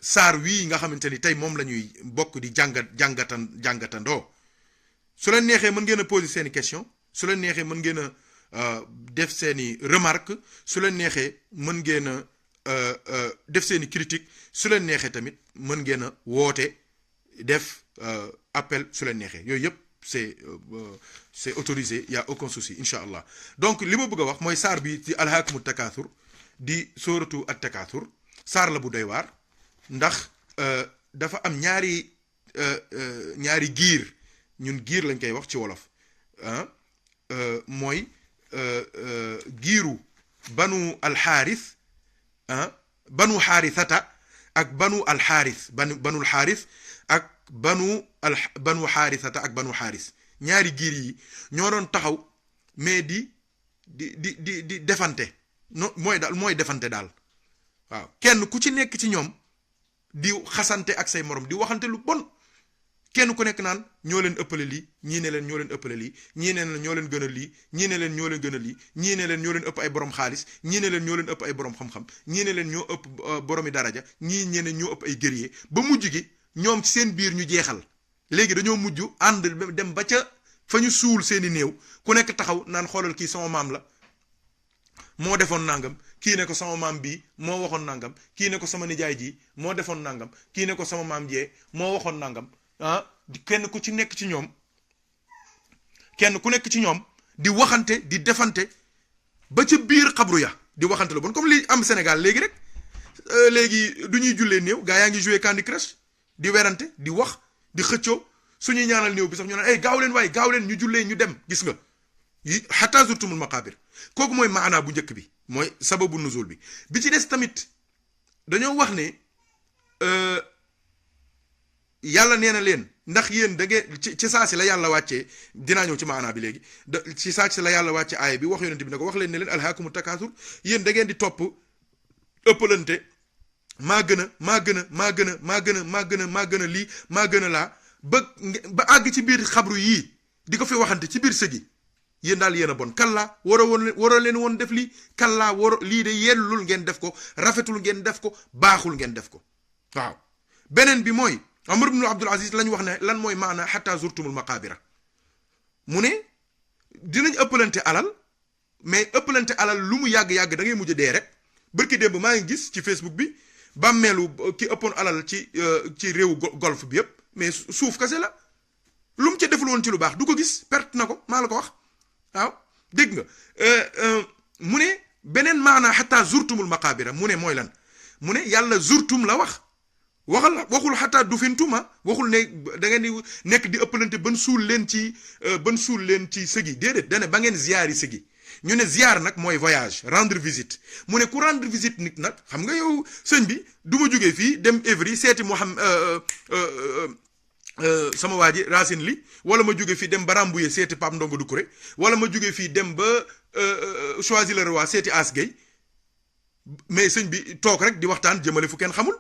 Speaker 1: saar wii nga xamante ni tey moom la ñuy bokk di jàngatandoo su leen neexee mën ngeen a poser seeni question su leen neexee mën ngeen a def seeni remarque su leen neexee mën ngeen a def seeni critique su leen neexee tamit mën ngeen a woote def appel su leen neexee yooyu yëpp c'est autorisé, il n'y a aucun souci, Inch'Allah. Donc, li ma bëgg a wax mooy saar bi ci alhaakumu takaathur di sooratu at takaathur saar la bu doy waar ndax dafa am ñaari giir ñun giir lañ koy wax ci wolof mooy giiru banu alxaaris banu xaarisata ak banu alxaaris banul xaaris ak banu xaarisata ak banu xaaris ñaari giir yi ñoo doon taxaw mais di defante no mooy defante daal waaw kenn ku ci nekk ci ñoom di xasante ak say morom di waxante lu bon kenn ku nekk naan ñoo leen ëppale lii ñii ne leen ñoo leen ëppale lii ñii ne leen ñoo leen gën a lii ñii ne leen ñoo leen gën a lii ñii ne leen ñoo leen ëpp ay borom xaalis ñii ne leen ñoo leen ëpp ay borom xam-xam ñii ne leen ñoo ëpp boromi daraja ñii ñeneen ñoo ëpp ay guerrier ba mujj gi ñoom ci seen biir ñu jeexal léegi dañoo mujj ànd dem ba ca fa ñu suul seeni néew ku nekk taxaw naan xoolal kii sama maam la moo defoon nangam kii ne ko sama maam bii moo waxoon nangam kii ne ko sama nijaay ji moo defoon nangam kii ne ko sama maam jee moo waxoon nangam ah kenn ku ci nekk ci ñoom kenn ku nekk ci ñoom di waxante di defante ba ca biir xabru ya di waxante la bon comme li am Sénégal léegi rek léegi du ñuy jullee néew gaa yaa ngi joué Candy Crush di werante di wax di xëccoo suñuy ñaanal néew bi sax ñu naan ay gaaw leen waaye gaaw leen ñu jullee ñu dem gis nga yi hatta zurtumul maqabir kooku mooy maanaa bu njëkk bi mooy sababu nuzul bi ci des tamit dañoo wax ne yàlla nee na leen ndax yéen da ngeen ci saa si la yàlla wàccee dinaa ñëw ci maanaa bi léegi ci saa si la yàlla wàcce aaya bi wax yonent bi ne ko wax leen ne leen alhaakumu takaasur yéen da ngeen di topp ëppalante maa gën a lii maa gën a laa ba àgg ci biir xabru yii di ko fi waxante ci biir sëgi yéen daal yéen a bon kallaa waroo leen woon def lii kallaa lii de yellul ngeen def ko rafetul ngeen def ko baaxul ngeen def ko waaw beneen bi mooy Umar ibn Abdul Aziz lañ wax ne lan mooy maana hatta zurtumul maqabira mu ne dinañ ëppalante alal mais ëppalante alal lu mu yàgg-yàgg da ngay mujj dee rek bërki démb maa ngi gis ci Facebook bi bàmmeelu ki ëppoon alal ci réewu golf bi yépp mais suuf kase la lu mu ca deful woon ci lu baax du ko gis perte na ko maa la ko wax waaw dégg nga mu ne beneen maana hatta zurtumul maqabira mu ne mooy lan mu ne yàlla zurtum la waxul xataa du fintuma waxul ne da ngeen di nekk di ëppalante ban suul leen ci sëgi déedéet dane ba ngeen ziyaar yi sëgi ñu ne ziyaar nag mooy voyage rendre visite mu ne ku rendre visite nit nag xam nga yow sëñ bi du ma jógee fii dem Évry seeti sama waa ji Racine Ly wala ma jóge fii dem ba Rambouillet seeti Pape Ndongo Doucouré wala ma jóge fii dem ba Choisy-le-Roi seeti As Gueye mais sëñ bi toog rek di waxtaan jëmale fu kenn xamul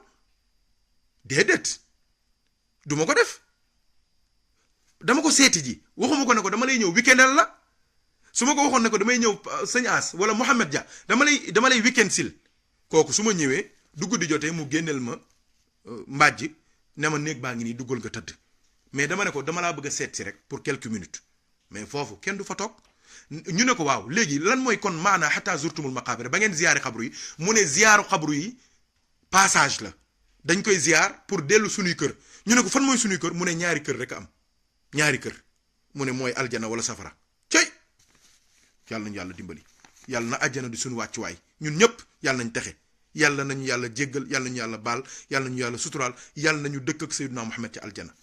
Speaker 1: déedéet du ma ko def dama ko seeti ji waxuma ko ne ko dama lay ñëw weekendal la su ma ko waxoon ne ko damay ñëw sëñ As wala Mouhamed Dia dama lay weekend sil kooku su ma ñëwee du guddi jotee mu génneel ma mbàjj ne ma néeg baa ngi nii duggal nga tëdd mais dama ne ko dama laa bëgg a seet si rek pour quelques minutes mais foofu kenn du fa toog ñu ne ko waaw léegi lan mooy kon maanaa hatta zurtumul maqabir ba ngeen ziyaari xabru yi mu ne ziyaaru xabru yi passage la dañ koy ziyaar pour dellu suñuy kër ñu ne ko fan mooy suñuy kër mu ne ñaari kër rek am ñaari kër mu ne mooy aljana wala safara cey yàlla nañu yàlla dimbali yàlla na àjjana di suñu wàccuwaay ñun ñëpp yàlla nañ texe yàlla nañu yàlla jéggal yàlla nañu yàlla baal yàlla nañu yàlla suturaal yàlla nañu dëkk ak Seydina Muhammad ci aljana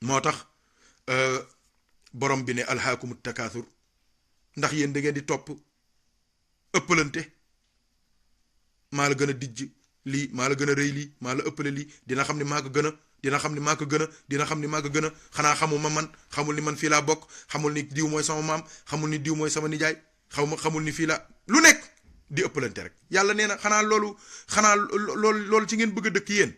Speaker 1: moo tax borom bi ne alhaakumu takaasur ndax yéen da ngeen di topp ëppalante maa la gën a dijj lii maa la gën a rëy lii maa la ëppale lii dina xam ne maa ko gën a dina xam ne maa ko gën a dina xam ne maa ko gën a xanaa xamul ma man xamul ni man fii laa bokk xamul ni diw mooy sama maam xamul ni diw mooy sama nijaay xamul ni fii la lu nekk di ëppalante rek yàlla nee na xanaa loolu ci ngeen bëgg a dëkk yéen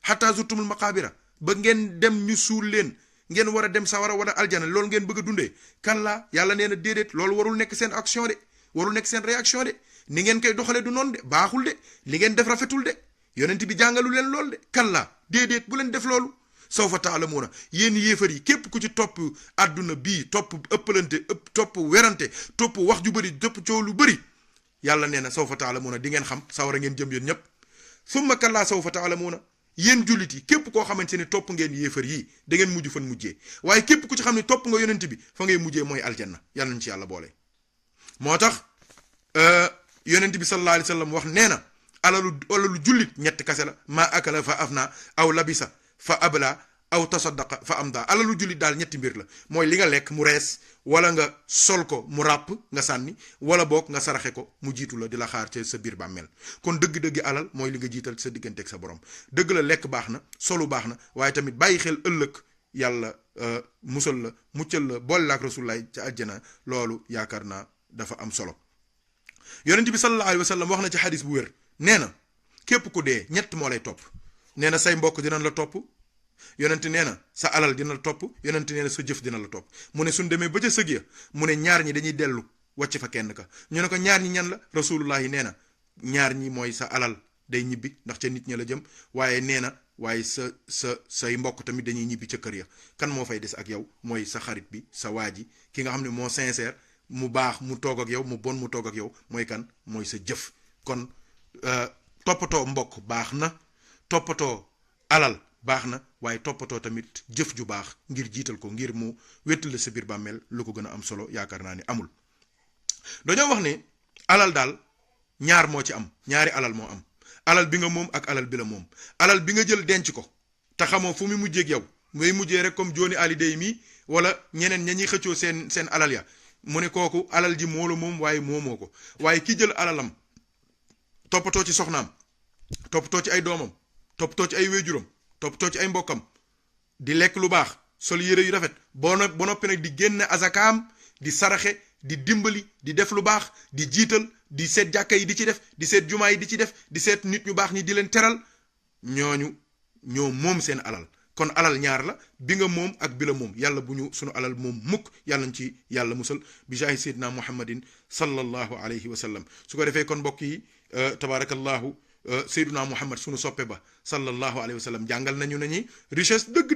Speaker 1: hatta zurtumul maqabira ba ngeen dem ñu suul leen ngeen war a dem sawara wala aljana loolu ngeen bëgg a dundee kallaa yàlla nee na déedéet loolu warul nekk seen action de warul nekk seen réaction de ni ngeen koy doxalee du noonu de baaxul de li ngeen def rafetul de yonent bi jàngalu leen lool de kallaa déedéet bu leen def loolu sawfa taalamuuna yéen yéefar yi képp ku ci topp àdduna bii topp ëppalante topp werante topp wax ju bëri topp coow lu bëri yàlla nee na sawfa taalamuuna di ngeen xam sawara ngeen jëm yéen ñëpp summa kallaa sawfa taalamuuna yéen jullit yi képp koo xamante ne topp ngeen yéefar yii da ngeen mujj fan mujjee waaye képp ku ci xam ne topp nga yonent bi fa ngay mujjee mooy aljanna yàlla nañ ci yàlla boole moo tax yonent bi sallallahu alayhi wa sallam wax nee na alalu jullit ñetti kase la maa akala fa afna aw labisa fa abla aw tasaddaqa fa amda alalu jullit daal ñetti mbir la mooy li nga lekk mu rees wala nga sol ko mu ràpp nga sànni wala boog nga saraxe ko mu jiitu la di la xaar ca sa biir bàmmeel kon dëgg-dëgg alal mooy li nga jiital sa digganteeg sa borom dëgg la lekk baax na solu baax na waaye tamit bàyyi xel ëllëg yàlla musal la muccal la boole la ak rasulullaay ca àjjana loolu yaakaar naa dafa am solo yonent bi sallallahu alayhi wa sallam wax na ci xadis bu wér nee na képp ku dee ñett moo lay topp nee na say mbokk dinañ la topp yonent nee na sa alal dina la topp yonent nee na sa jëf dina la topp mu ne suñ demee ba ca sëg ya mu ne ñaar ñi dañuy dellu wàcc fa kenn ka ñu ne ko ñaar ñi ñan la rasulullahi nee na ñaar ñi mooy sa alal day ñibbi ndax ca nit ña la jëm waaye nee na waaye say mbokk tamit dañuy ñibbi ca kër ya kan moo fay des ak yow mooy sa xarit bi sa waa ji ki nga xam ne moo sincère mu baax mu toog ak yow mu bon mu toog ak yow mooy kan mooy sa jëf kon toppatoo mbokk baax na toppatoo alal baax na waaye toppatoo tamit jëf ju baax ngir jiital ko ngir mu wéttale sa biir bàmmeel lu ko gën a am solo yaakaar naa ni amul dañoo wax ne alal daal ñaar moo ci am ñaari alal moo am alal bi nga moom ak alal bi la moom alal bi nga jël denc ko te xamoo fu mu mujjee ak yow muy mujjee rek comme Johnny Hallyday mi wala ñeneen ña ñuy xëccoo seen alal ya mu ne kooku alal ji moo la moom waaye moomoo ko waaye ki jël alalam toppatoo ci soxnaam toppatoo ci ay doomam toppatoo ci ay wéjuram toppatoo ci ay mbokkam di lekk lu baax sol yére yu rafet ba noppi nag di génn azakaam di saraxe di dimbali di def lu baax di jiital di seet jàkka yi di ci def di seet jumaa yi di ci def di seet nit ñu baax ñi di leen teral ñooñu ñoo moom seen alal kon alal ñaar la bi nga moom ak bi la moom yàlla bu ñu sunu alal moom mukk yàlla nañ ci yàlla musal bi jaahi sayyidina muhammadin sallallahu alayhi wa sallam su ko defee kon mbokk yi tabaarakallahu sayyidina muhammad sunu soppe ba sallallahu alayhi wa sallam jàngal nañu nañu richesse dëgg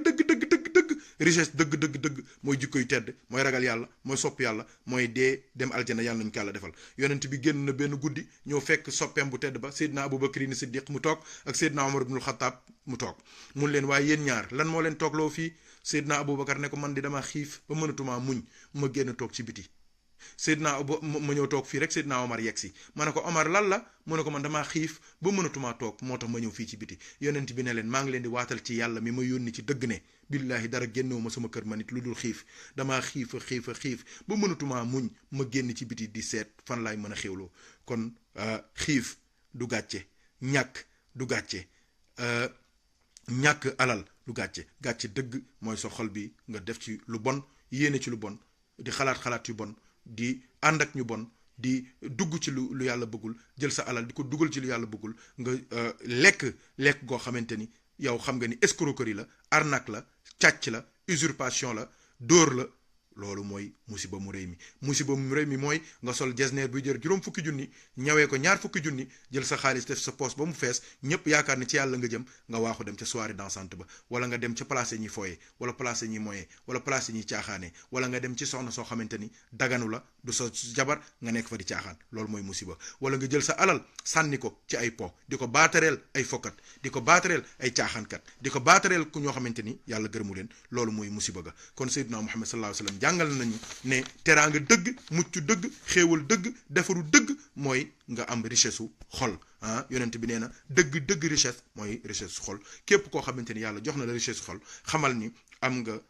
Speaker 1: richesse dëgg mooy jikko yu tedd mooy ragal yàlla mooy sopp yàlla mooy dee dem aljana yàlla nañu ko yàlla defal yonent bi génn na benn guddi ñëw fekk soppeem bu tedd ba Seydina Abubakrin Siddiq mu toog ak Seydina Omar ibnul Xattaab mu toog mun leen waaye yéen ñaar lan moo leen toogloo fii Seydina Abubakar ne ko man di dama xiif ba mënatumaa muñ ma génn toog ci biti Seydina ma ñëw toog fii rek Seydina Omar yegg si ma ne ko Omar lan la mu ne ko man damaa xiif ba mënatumaa toog moo tax ma ñëw fii ci biti yonent bi ne leen maa ngi leen di waatal ci yàlla mi ma yónni ci dëgg ne billaahi dara génnewu ma sama kër ma nit lu dul xiif damaa xiif ba mënatumaa muñ ma génn ci biti di seet fan laay mën a xéwloo kon xiif du gàcce ñàkk du gàcce ñàkk alal du gàcce dëgg mooy sa xol bi nga def ci lu bon yéene ci lu bon di xalaat yu bon di ànd ak ñu bon di dugg ci lu yàlla bëggul jël sa alal di ko dugal ci lu yàlla bëggul nga lekk goo xamante ni yow xam nga ni escroquerie la arnaque la càcc la usurpation la dóor la loolu mooy musiba mu rëy mi mooy nga sol jesneer buy jër juróom fukki junni ñawee ko ñaar fukki junni jël sa xaalis def sa poche ba mu fees ñëpp yaakaar ne ci yàlla nga jëm nga waaxu dem ca soirée dansante ba wala nga dem ca place yi ñuy fooye wala place yi ñuy moye wala place yi ñuy caaxaane wala nga dem ci soxna soo xamante ni daganu la du sa jabar nga nekk fa di caaxaan loolu mooy musiba wala nga jël sa alal sànni ko ci ay po di ko baatareel ay fokkat di ko baatareel ay caaxaankat di ko baatareel ku ñoo xamante ni yàlla gërëmu leen loolu mooy musiba ga kon Seydina Muhammad sallallahu alayhi wa sallam jàngal nañu ne teraanga dëgg mucc dëgg xéewal dëgg defaru dëgg mooy nga am richesse su xol yonent bi nee na dëgg richesse mooy richesse su xol képp koo xamante ni yàlla jox na la richesse su xol xamal ni am nga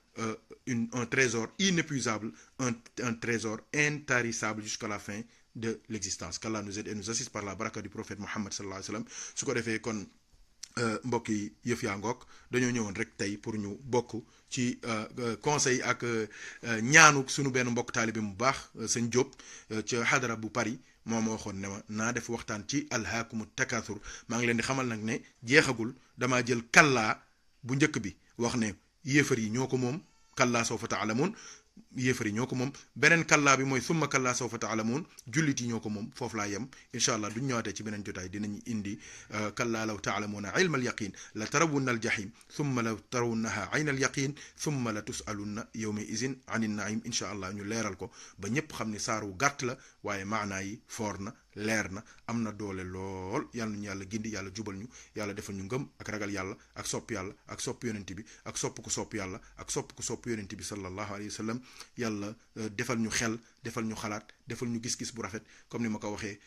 Speaker 1: un trésor inépuisable un trésor intarissable jusqu'à la fin de l'existence qu'Allah nous aide et nous assiste par la baraka du prophète Muhammad sallallahu alayhi wa sallam su ko defee kon mbokk yi yëf yaa ngoog dañoo ñëwoon rek tey pour ñu bokk ci conseil ak ñaanu sunu benn mbokk taalibe mu baax sëñ Diop ca xadara bu Paris moom waxoon ne ma naa def waxtaan ci alhaakumu takathur maa ngi leen di xamal nag ne jeexagul damaa jël kallaa bu njëkk bi wax ne yéefar yi ñoo ko moom kallaa sawfa taalamuun yéefar yi ñoo ko moom beneen kallaa bi mooy summa kallaa sawfa taalamuun jullit yi ñoo ko moom foofu laa yem incha allah duñ ñëwaatee ci beneen jotaay dinañ indi kallaa law taalamuuna ilma alyaqin la tarawunna aljahim summa la tarawunnaha ayna alyaqin summa la tusalunna yawma izin ani naim incha allah ñu leeral ko ba ñëpp xam ne saar wu gàtt la waaye maanaa yi foor na leer na am na doole lool yàlla nañu yàlla gindi yàlla jubal ñu yàlla defal ñu ngëm ak ragal yàlla ak sopp yàlla ak sopp yonent bi ak sopp ku sopp yàlla ak sopp ku sopp yonent bi sallallahu alayhi wa sallam yàlla defal ñu xel defal ñu xalaat defal ñu gis-gis bu rafet comme ni ma ko waxee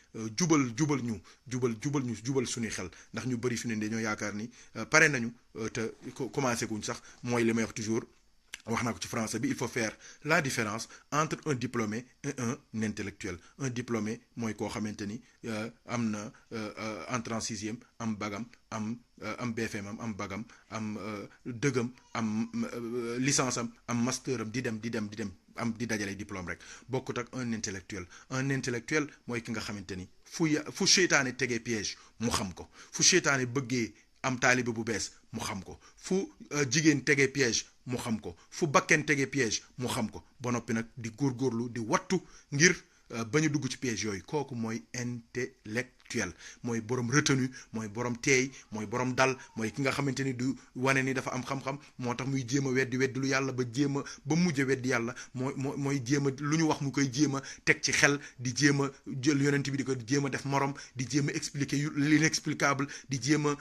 Speaker 1: jubal suñuy xel ndax ñu bëri fi ne dañoo yaakaar ni pare nañu te commencé guñ sax mooy li may wax toujours wax naa ko ci français bi il faut faire la différence entre un diplômé et un intellectuel un diplômé mooy koo xamante ni am na entrée en sixième am bagam am BFM am bagam am dëggam am licence am master am di dem am di dajale diplôme rek bokkut ak un intellectuel mooy ki nga xamante ni fu seytaane tegee piège mu xam ko, fu seytaane bëggee am taalibe bu bees mu xam ko, fu jigéen tegee piège mu xam ko, fu bakken tegee piège mu xam ko, ba noppi nag di góorgóorlu di wattu ngir bañ a dugg ci piège yooyu. kooku mooy intellectuel, mooy borom retenu, mooy borom teey, mooy borom dal, mooy ki nga xamante ni du wane ni dafa am xam-xam moo tax muy jéem a weddi lu yàlla ba mujj a weddi yàlla, mooy jéem a lu ñu wax mu koy jéem a teg ci xel, di jéem a jël yonent bi di ko jéem a def morom, di jéem a expliquer l'inexplicable, di jéem a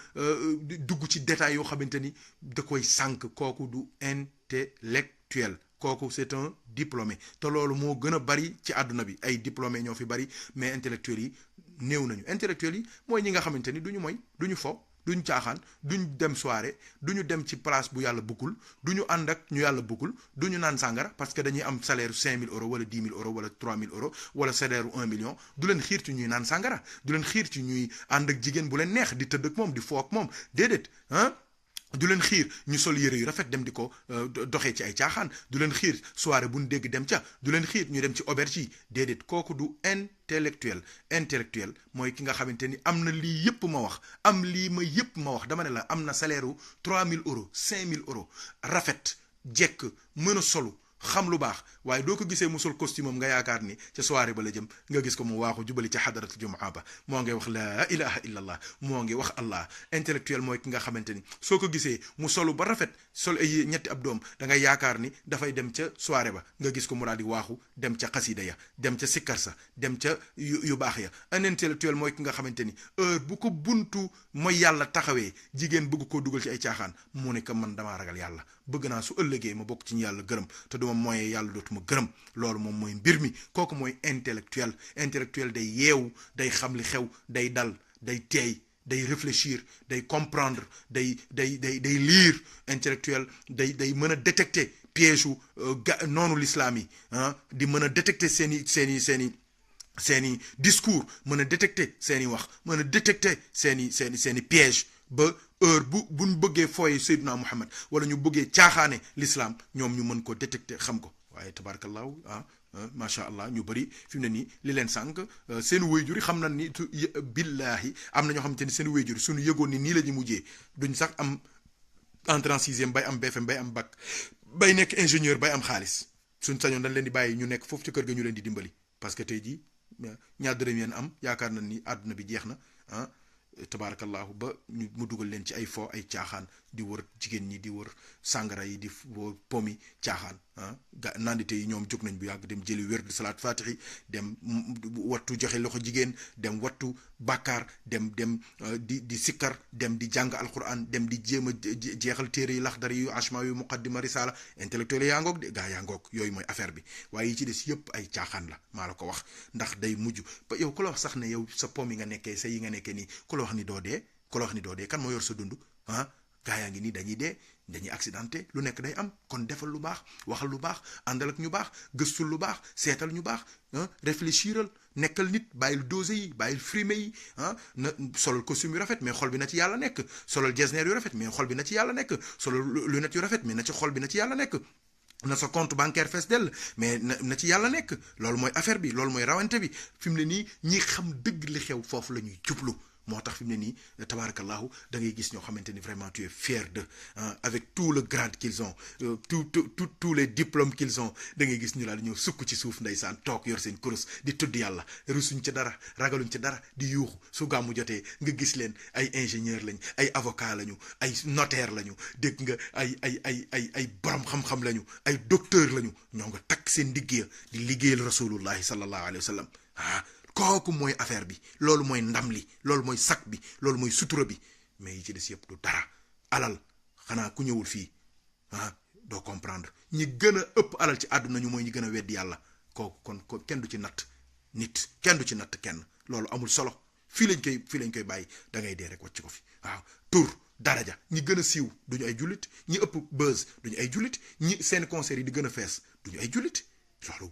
Speaker 1: dugg ci détails yoo xamante ni da koy sànk. kooku du intellectuel, kooku c'est un diplômé. te loolu moo gën a bari ci àdduna bi, ay diplômé ñoo fi bari, mais intellectuels yi néew nañu. intellectuels yi mooy ñi nga xamante ni duñu moy, duñu fo, duñu caaxaan, duñu dem soirée, duñu dem ci place bu yàlla bëggul, duñu ànd ak ñu yàlla bëggul, duñu naan sàngara parce que dañuy am salaire 5000 euros wala 10 000 euros wala 3000 euros wala salaire 1 million. du leen xiir ci ñuy naan sàngara, du leen xiir ci ñuy ànd ak jigéen bu leen neex di tëdd ak moom di fo ak moom, déedéet du leen xiir ñu sol yére yu rafet dem di ko doxee ci ay caaxaan, du leen xiir soirée bu ñu dégg dem ca, du leen xiir ñu dem ci auberge yi, déedéet. kooku du intellectuel mooy ki nga xamante ni am na lii yëpp ma wax, am lii ma yëpp ma wax, dama ne la am na salaire u 3000 euros 5000 euros, rafet jekk mën a solu, xam lu baax, waaye doo ko gisee mu sol costume am nga yaakaar ni ca soirée ba la jëm, nga gis ko mu waaxu jubali ca xadaratul jumaa ba, moo ngi wax laa ilaha illa allah, moo ngi wax allah. intellectuel mooy ki nga xamante ni soo ko gisee mu solu ba rafet, sol ay ñetti ab doom, da ngay yaakaar ni dafay dem ca soirée ba, nga gis ko mu daal di waaxu dem ca xasida ya, dem ca sikkar sa, dem ca yu baax ya. un intellectuel mooy ki nga xamante ni heure bu ko buntu mooy yàlla taxawee, jigéen bëgg koo dugal ci ay caaxaan, mu ne ko man damaa ragal yàlla, bëgg naa su ëllëgee ma bokk ci ñu yàlla gërëm, te duma moyen yàlla dootuma gërëm. loolu moom mooy mbir mi. kooku mooy intellectuel day yeewu, day xam li xew, day dal, day teey, day réfléchir, day comprendre, day lire. intellectuel day mën a détecter piège u noonu l'islam yi, di mën a détecter seeni discours, mën a détecter seeni wax, mën a détecter seeni piège, ba heure buñ bëggee fooye Seydina Muhammad wala ñu bëggee caaxaane l'islam, ñoom ñu mën ko détecter xam ko. waaye tabarakallahu macha allah ñu bëri fi mu ne nii li leen sànq seen wéyjur yi xam na ni billahi am na ñoo xamante ni seen wéyjur yi suñu yëgoon ni nii la ñu mujjee duñ sax am entrée en sixième bay am BFM bay am bac bay nekk ingénieur bay am xaalis, suñ sañoon dañ leen di bàyyi ñu nekk foofu ci kër ga ñu leen di dimbali, parce que tey jii ñaar dërëm yeen am yaakaar na ni àdduna bi jeex na tabarakallahu ba mu dugal leen ci ay fo ay caaxaan, di wër jigéen ñi, di wër sàngara yi, di wër pomi caaxaan. nandite yi ñoom jóg nañ bu yàgg dem jëli wér di salaat fatixi, dem wattu joxe loxo jigéen, dem wattu bàkkaar, dem di sikkar, dem di jàng alquran, dem di jéem a jeexal téere yi laxdar yu ashma yu muqaddima risala. intellectuel yaa ngoog de gaa yaa ngoog, yooyu mooy affaire bi. waaye yi ci des yëpp ay caaxaan la, maa la ko wax, ndax day mujj ba yow ku la wax sax ne yow sa pom yi nga nekkee sa yi nga nekkee nii, ku la wax ni doo dee, kan moo yor sa dund gaa yaa ngi nii dañuy accidenté, lu nekk day am. kon defal lu baax, waxal lu baax, àndal ak ñu baax, gëstul lu baax, seetal ñu baax, réfléchiral, nekkal nit, bàyyil dose yi, bàyyil frimé yi, na solal costume yu rafet mais xol bi na ci yàlla nekk, solal jesner yu rafet mais xol bi na ci yàlla nekk, solal lunette yu rafet mais na ci xol bi na ci yàlla nekk, na sa compte bancaire fees dell mais na ci yàlla nekk. loolu mooy affaire bi, loolu mooy rawante bi. fi mu ne nii ñi xam dëgg li xew foofu la ñuy jublu. moo tax fi mu ne nii tabarakallahu da ngay gis ñoo xamante ni vraiment tu es fier de avec tout le grade qu'ils ont, tous les diplômes qu'ils ont, da ngay gis ñu daal ñëw sukk ci suuf ndeysaan toog yor seen kurus di tudd yàlla, rusuñ ci dara, ragaluñ ci dara, di yuuxu. su gàmmu jotee nga gis leen ay ingénieur lañ, ay avocat lañu, ay notaire lañu, dégg nga ay borom xam-xam lañu, ay docteur lañu, ñoo nga takk seen ndigg ya di liggéeyal rasulullahi sallallahu alayhi wa sallam. kooku mooy affaire bi, loolu mooy ndam li, loolu mooy sak bi, loolu mooy sutura bi. mais yi ci des yëpp du dara. alal xanaa ku ñëwul fii doo comprendre. ñi gën a ëpp alal ci àdduna ñu mooy ñi gën a weddi yàlla. kooku kon kenn du ci natt nit, kenn du ci natt kenn. loolu amul solo. fii lañ koy bàyyi, da ngay dee rek wàcc ko fi. waaw tur daraja, ñi gën a siiw duñu ay jullit, ñi ëpp buzz duñu ay jullit, ñi seen concert yi di gën a fees duñu ay jullit.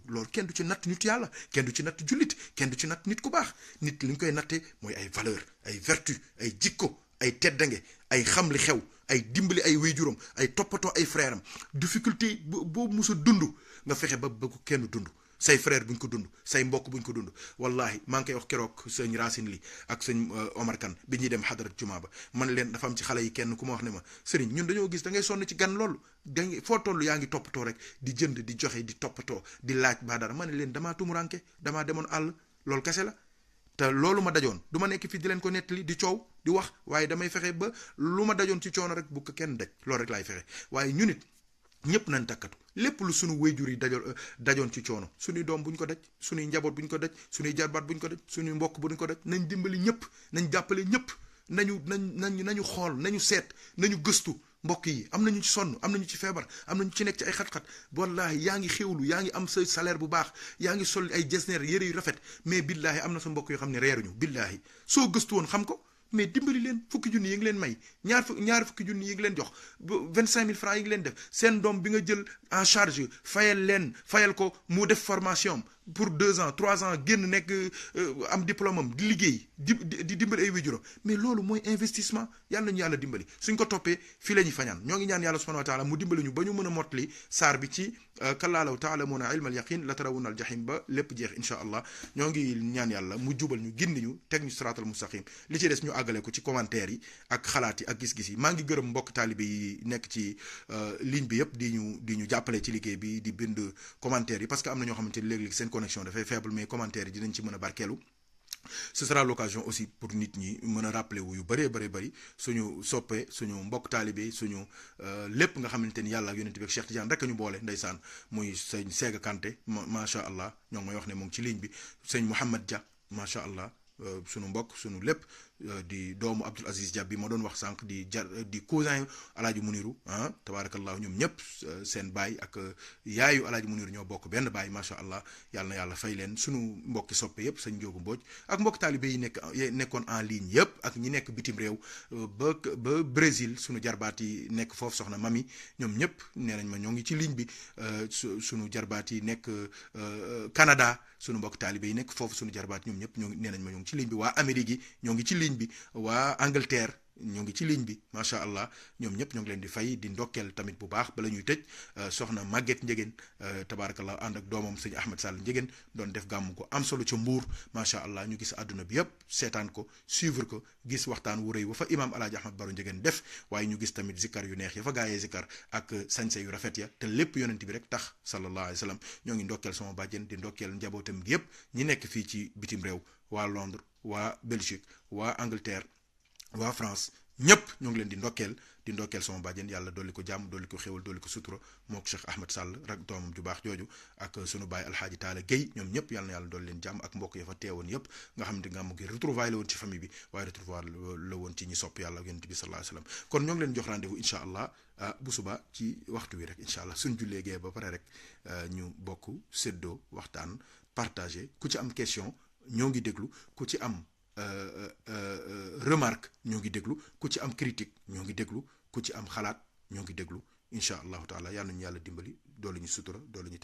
Speaker 1: loolu kenn du ci natt nit yàlla, kenn du ci natt jullit, kenn du ci natt nit ku baax. nit li ñu koy nattee mooy ay valeur, ay vertu, ay jikko, ay teddange, ay xam li xew, ay dimbali ay wéyjuram, ay toppatoo ay frère am. difficulté boobu musa dund nga fexe ba ko kenn dund say frère buñ ko dund say mbokk buñ ko dund wallahi maa ngi koy wax keroog sëñ Racine li ak sëñ Omar Kane bi ñuy dem xadarat juma ba man leen dafa am ci xale yi kenn ku ma wax ne ma sëriñ ñun dañoo gis da ngay sonn ci gan loolu danga foo toll yaa ngi toppatoo rek di jënd di joxe di toppatoo di laaj ba dara ma ne leen damaa tumuranke damaa demoon àll loolu kese la te loolu ma dajoon du ma nekk fii di leen ko nettali di coow di wax waaye damay fexe ba lu ma dajoon ci coono rek bu ko kenn daj loolu rek laay fexe waaye ñun it ñëpp nañ takkatu lépp lu sunu wéyjur yi dajoon ci coono suñuy doom buñ ko daj suñuy njaboot buñ ko daj suñuy jarbaat buñ ko daj suñuy mbokk buñ ko daj nañ dimbali ñëpp nañ jàppale ñëpp nañu xool nañu seet nañu gëstu mbokk yi am nañu ci sonn am nañu ci feebar am nañu ci nekk ci ay xat-xat wallahi yaa ngi xéwlu yaa ngi am sa salaire bu baax yaa ngi sol ay jesneer yére yu rafet mais billahi am na sa mbokk yoo xam ne reeruñu billahi soo gëstu woon xam ko mais dimbali leen fukki junni yi ngi leen may ñaar fukki junni yi ngi leen jox 25 000 francs yi ngi leen def seen doom bi nga jël en charge fayal ko mu def formation pour 2 ans 3 ans génn nekk am diplôme am di liggéey di dimbali ay wéjuram mais loolu mooy investissement yàlla nañu yàlla dimbali suñ ko toppee fii la ñuy fañaan ñoo ngi ñaan yàlla subhanahu wa taala mu dimbali ñu ba ñu mën a mottali saar bi ci kallaa law taalamuuna ilmal yaqin la tarawunna al jahim ba lépp jeex insha allah ñoo ngi ñaan yàlla mu jubal ñu gindi ñu teg ñu siraatal mustaqim li ci des ñu àggale ko ci commentaire yi ak xalaat yi ak gis-gis yi maa ngi gërëm mbokk taalibe yi nekk ci ligne bi yëpp di ñu jàppale ci liggéey bi di bind commentaire yi parce que am na ñoo xamante ni léeg-léeg seen connexion dafay faible mais commentaire yi dinañ ci mën a barkeelu ce sera l'occasion aussi pour nit ñi mën a rappeler wu yu bëri suñu soppe suñu mbokk taalibe suñu lépp nga xamante ni yàlla ak yonent bi ak Cheikh Tidiane rek ñu boole ndeysaan muy sëñ Sega Kanté macha allah ñoo ngi may wax ne moom ci ligne bi sëñ Mouhamed Dia macha allah sunu mbokk sunu lépp di doomu Abdoul Aziz Dia bi ma doon wax sànq di cousin alaaji Muniru tabarakallahu ñoom ñëpp seen baay ak yaayu alaaji Muniru ñoo bokk benn baay macha allah yàlla na yàlla fay leen sunu mbokki soppe yëpp sëñ Njóogu Mbooj ak mbokk taalibe yi nekkoon en ligne yëpp ak ñi nekk bitim réew ba Brésil sunu jarbaat yi nekk foofu soxna mami ñoom ñëpp nee nañ ma ñoo ngi ci ligne bi sunu jarbaat yi nekk Canada sunu mbokk taalibe yi nekk foofu sunu jarbaat ñoom ñëpp nee nañ ma ñoo ngi ci ligne bi waa Amérique yi ñoo ngi ci ligne bi waa Angleterre ñoo ngi ci ligne bi macha allah ñoom ñëpp ñoo ngi leen di fay di ndokkeel tamit bu baax bala ñuy tëj soxna Maguette Njegéen tabarakallah ànd ak doomam sëñ Ahmed Sall Njegéen doon def gàmm ko am solo ca Mbuur macha allah ñu gis àdduna bi yëpp seetaan ko suivre ko gis waxtaan wu rëy wa fa imaam alaaji Ahmed Baro Njegéen def waaye ñu gis tamit zikkar yu neex ya fa gaayee zikkar ak sañse yu rafet ya te lépp yonent bi rek tax sallallahu alayhi wa sallam ñoo ngi ndokkeel sama bàjjen di ndokkeel njabootam gi yëpp ñi nekk fii ci bitim réew waa Londres waa Belgique waa Angleterre waa France ñëpp ñoo ngi leen di ndokkeel sama bàjjen yàlla dolli ko jàmm dolli ko xéwal dolli ko sutura mook Cheikh Ahmed Sall rek doomam ju baax jooju ak sunu baay alxaaji Taala Guèye ñoom ñëpp yàlla na yàlla dolli leen jàmm ak mbokk ya fa teewoon yëpp nga xam ne gàmmu gi retrouvaille la woon ci famille bi waaye retrouvaille la woon ci ñi sopp yàlla ak yonent bi sallallahu alayhi wasallam kon ñoo ngi leen jox rendez-vous incha allah bu suba ci waxtu wi rek incha allah suñ jullee gee ba pare rek ñu bokk séddoo waxtaan partagé ku ci am question ñoo ngi déglu ku ci am remarque ñoo ngi déglu ku ci am critique ñoo ngi déglu ku ci am xalaat ñoo ngi déglu incha allahu taala yàlla nañu yàlla dimbali doolu ñu sutura doolu ñu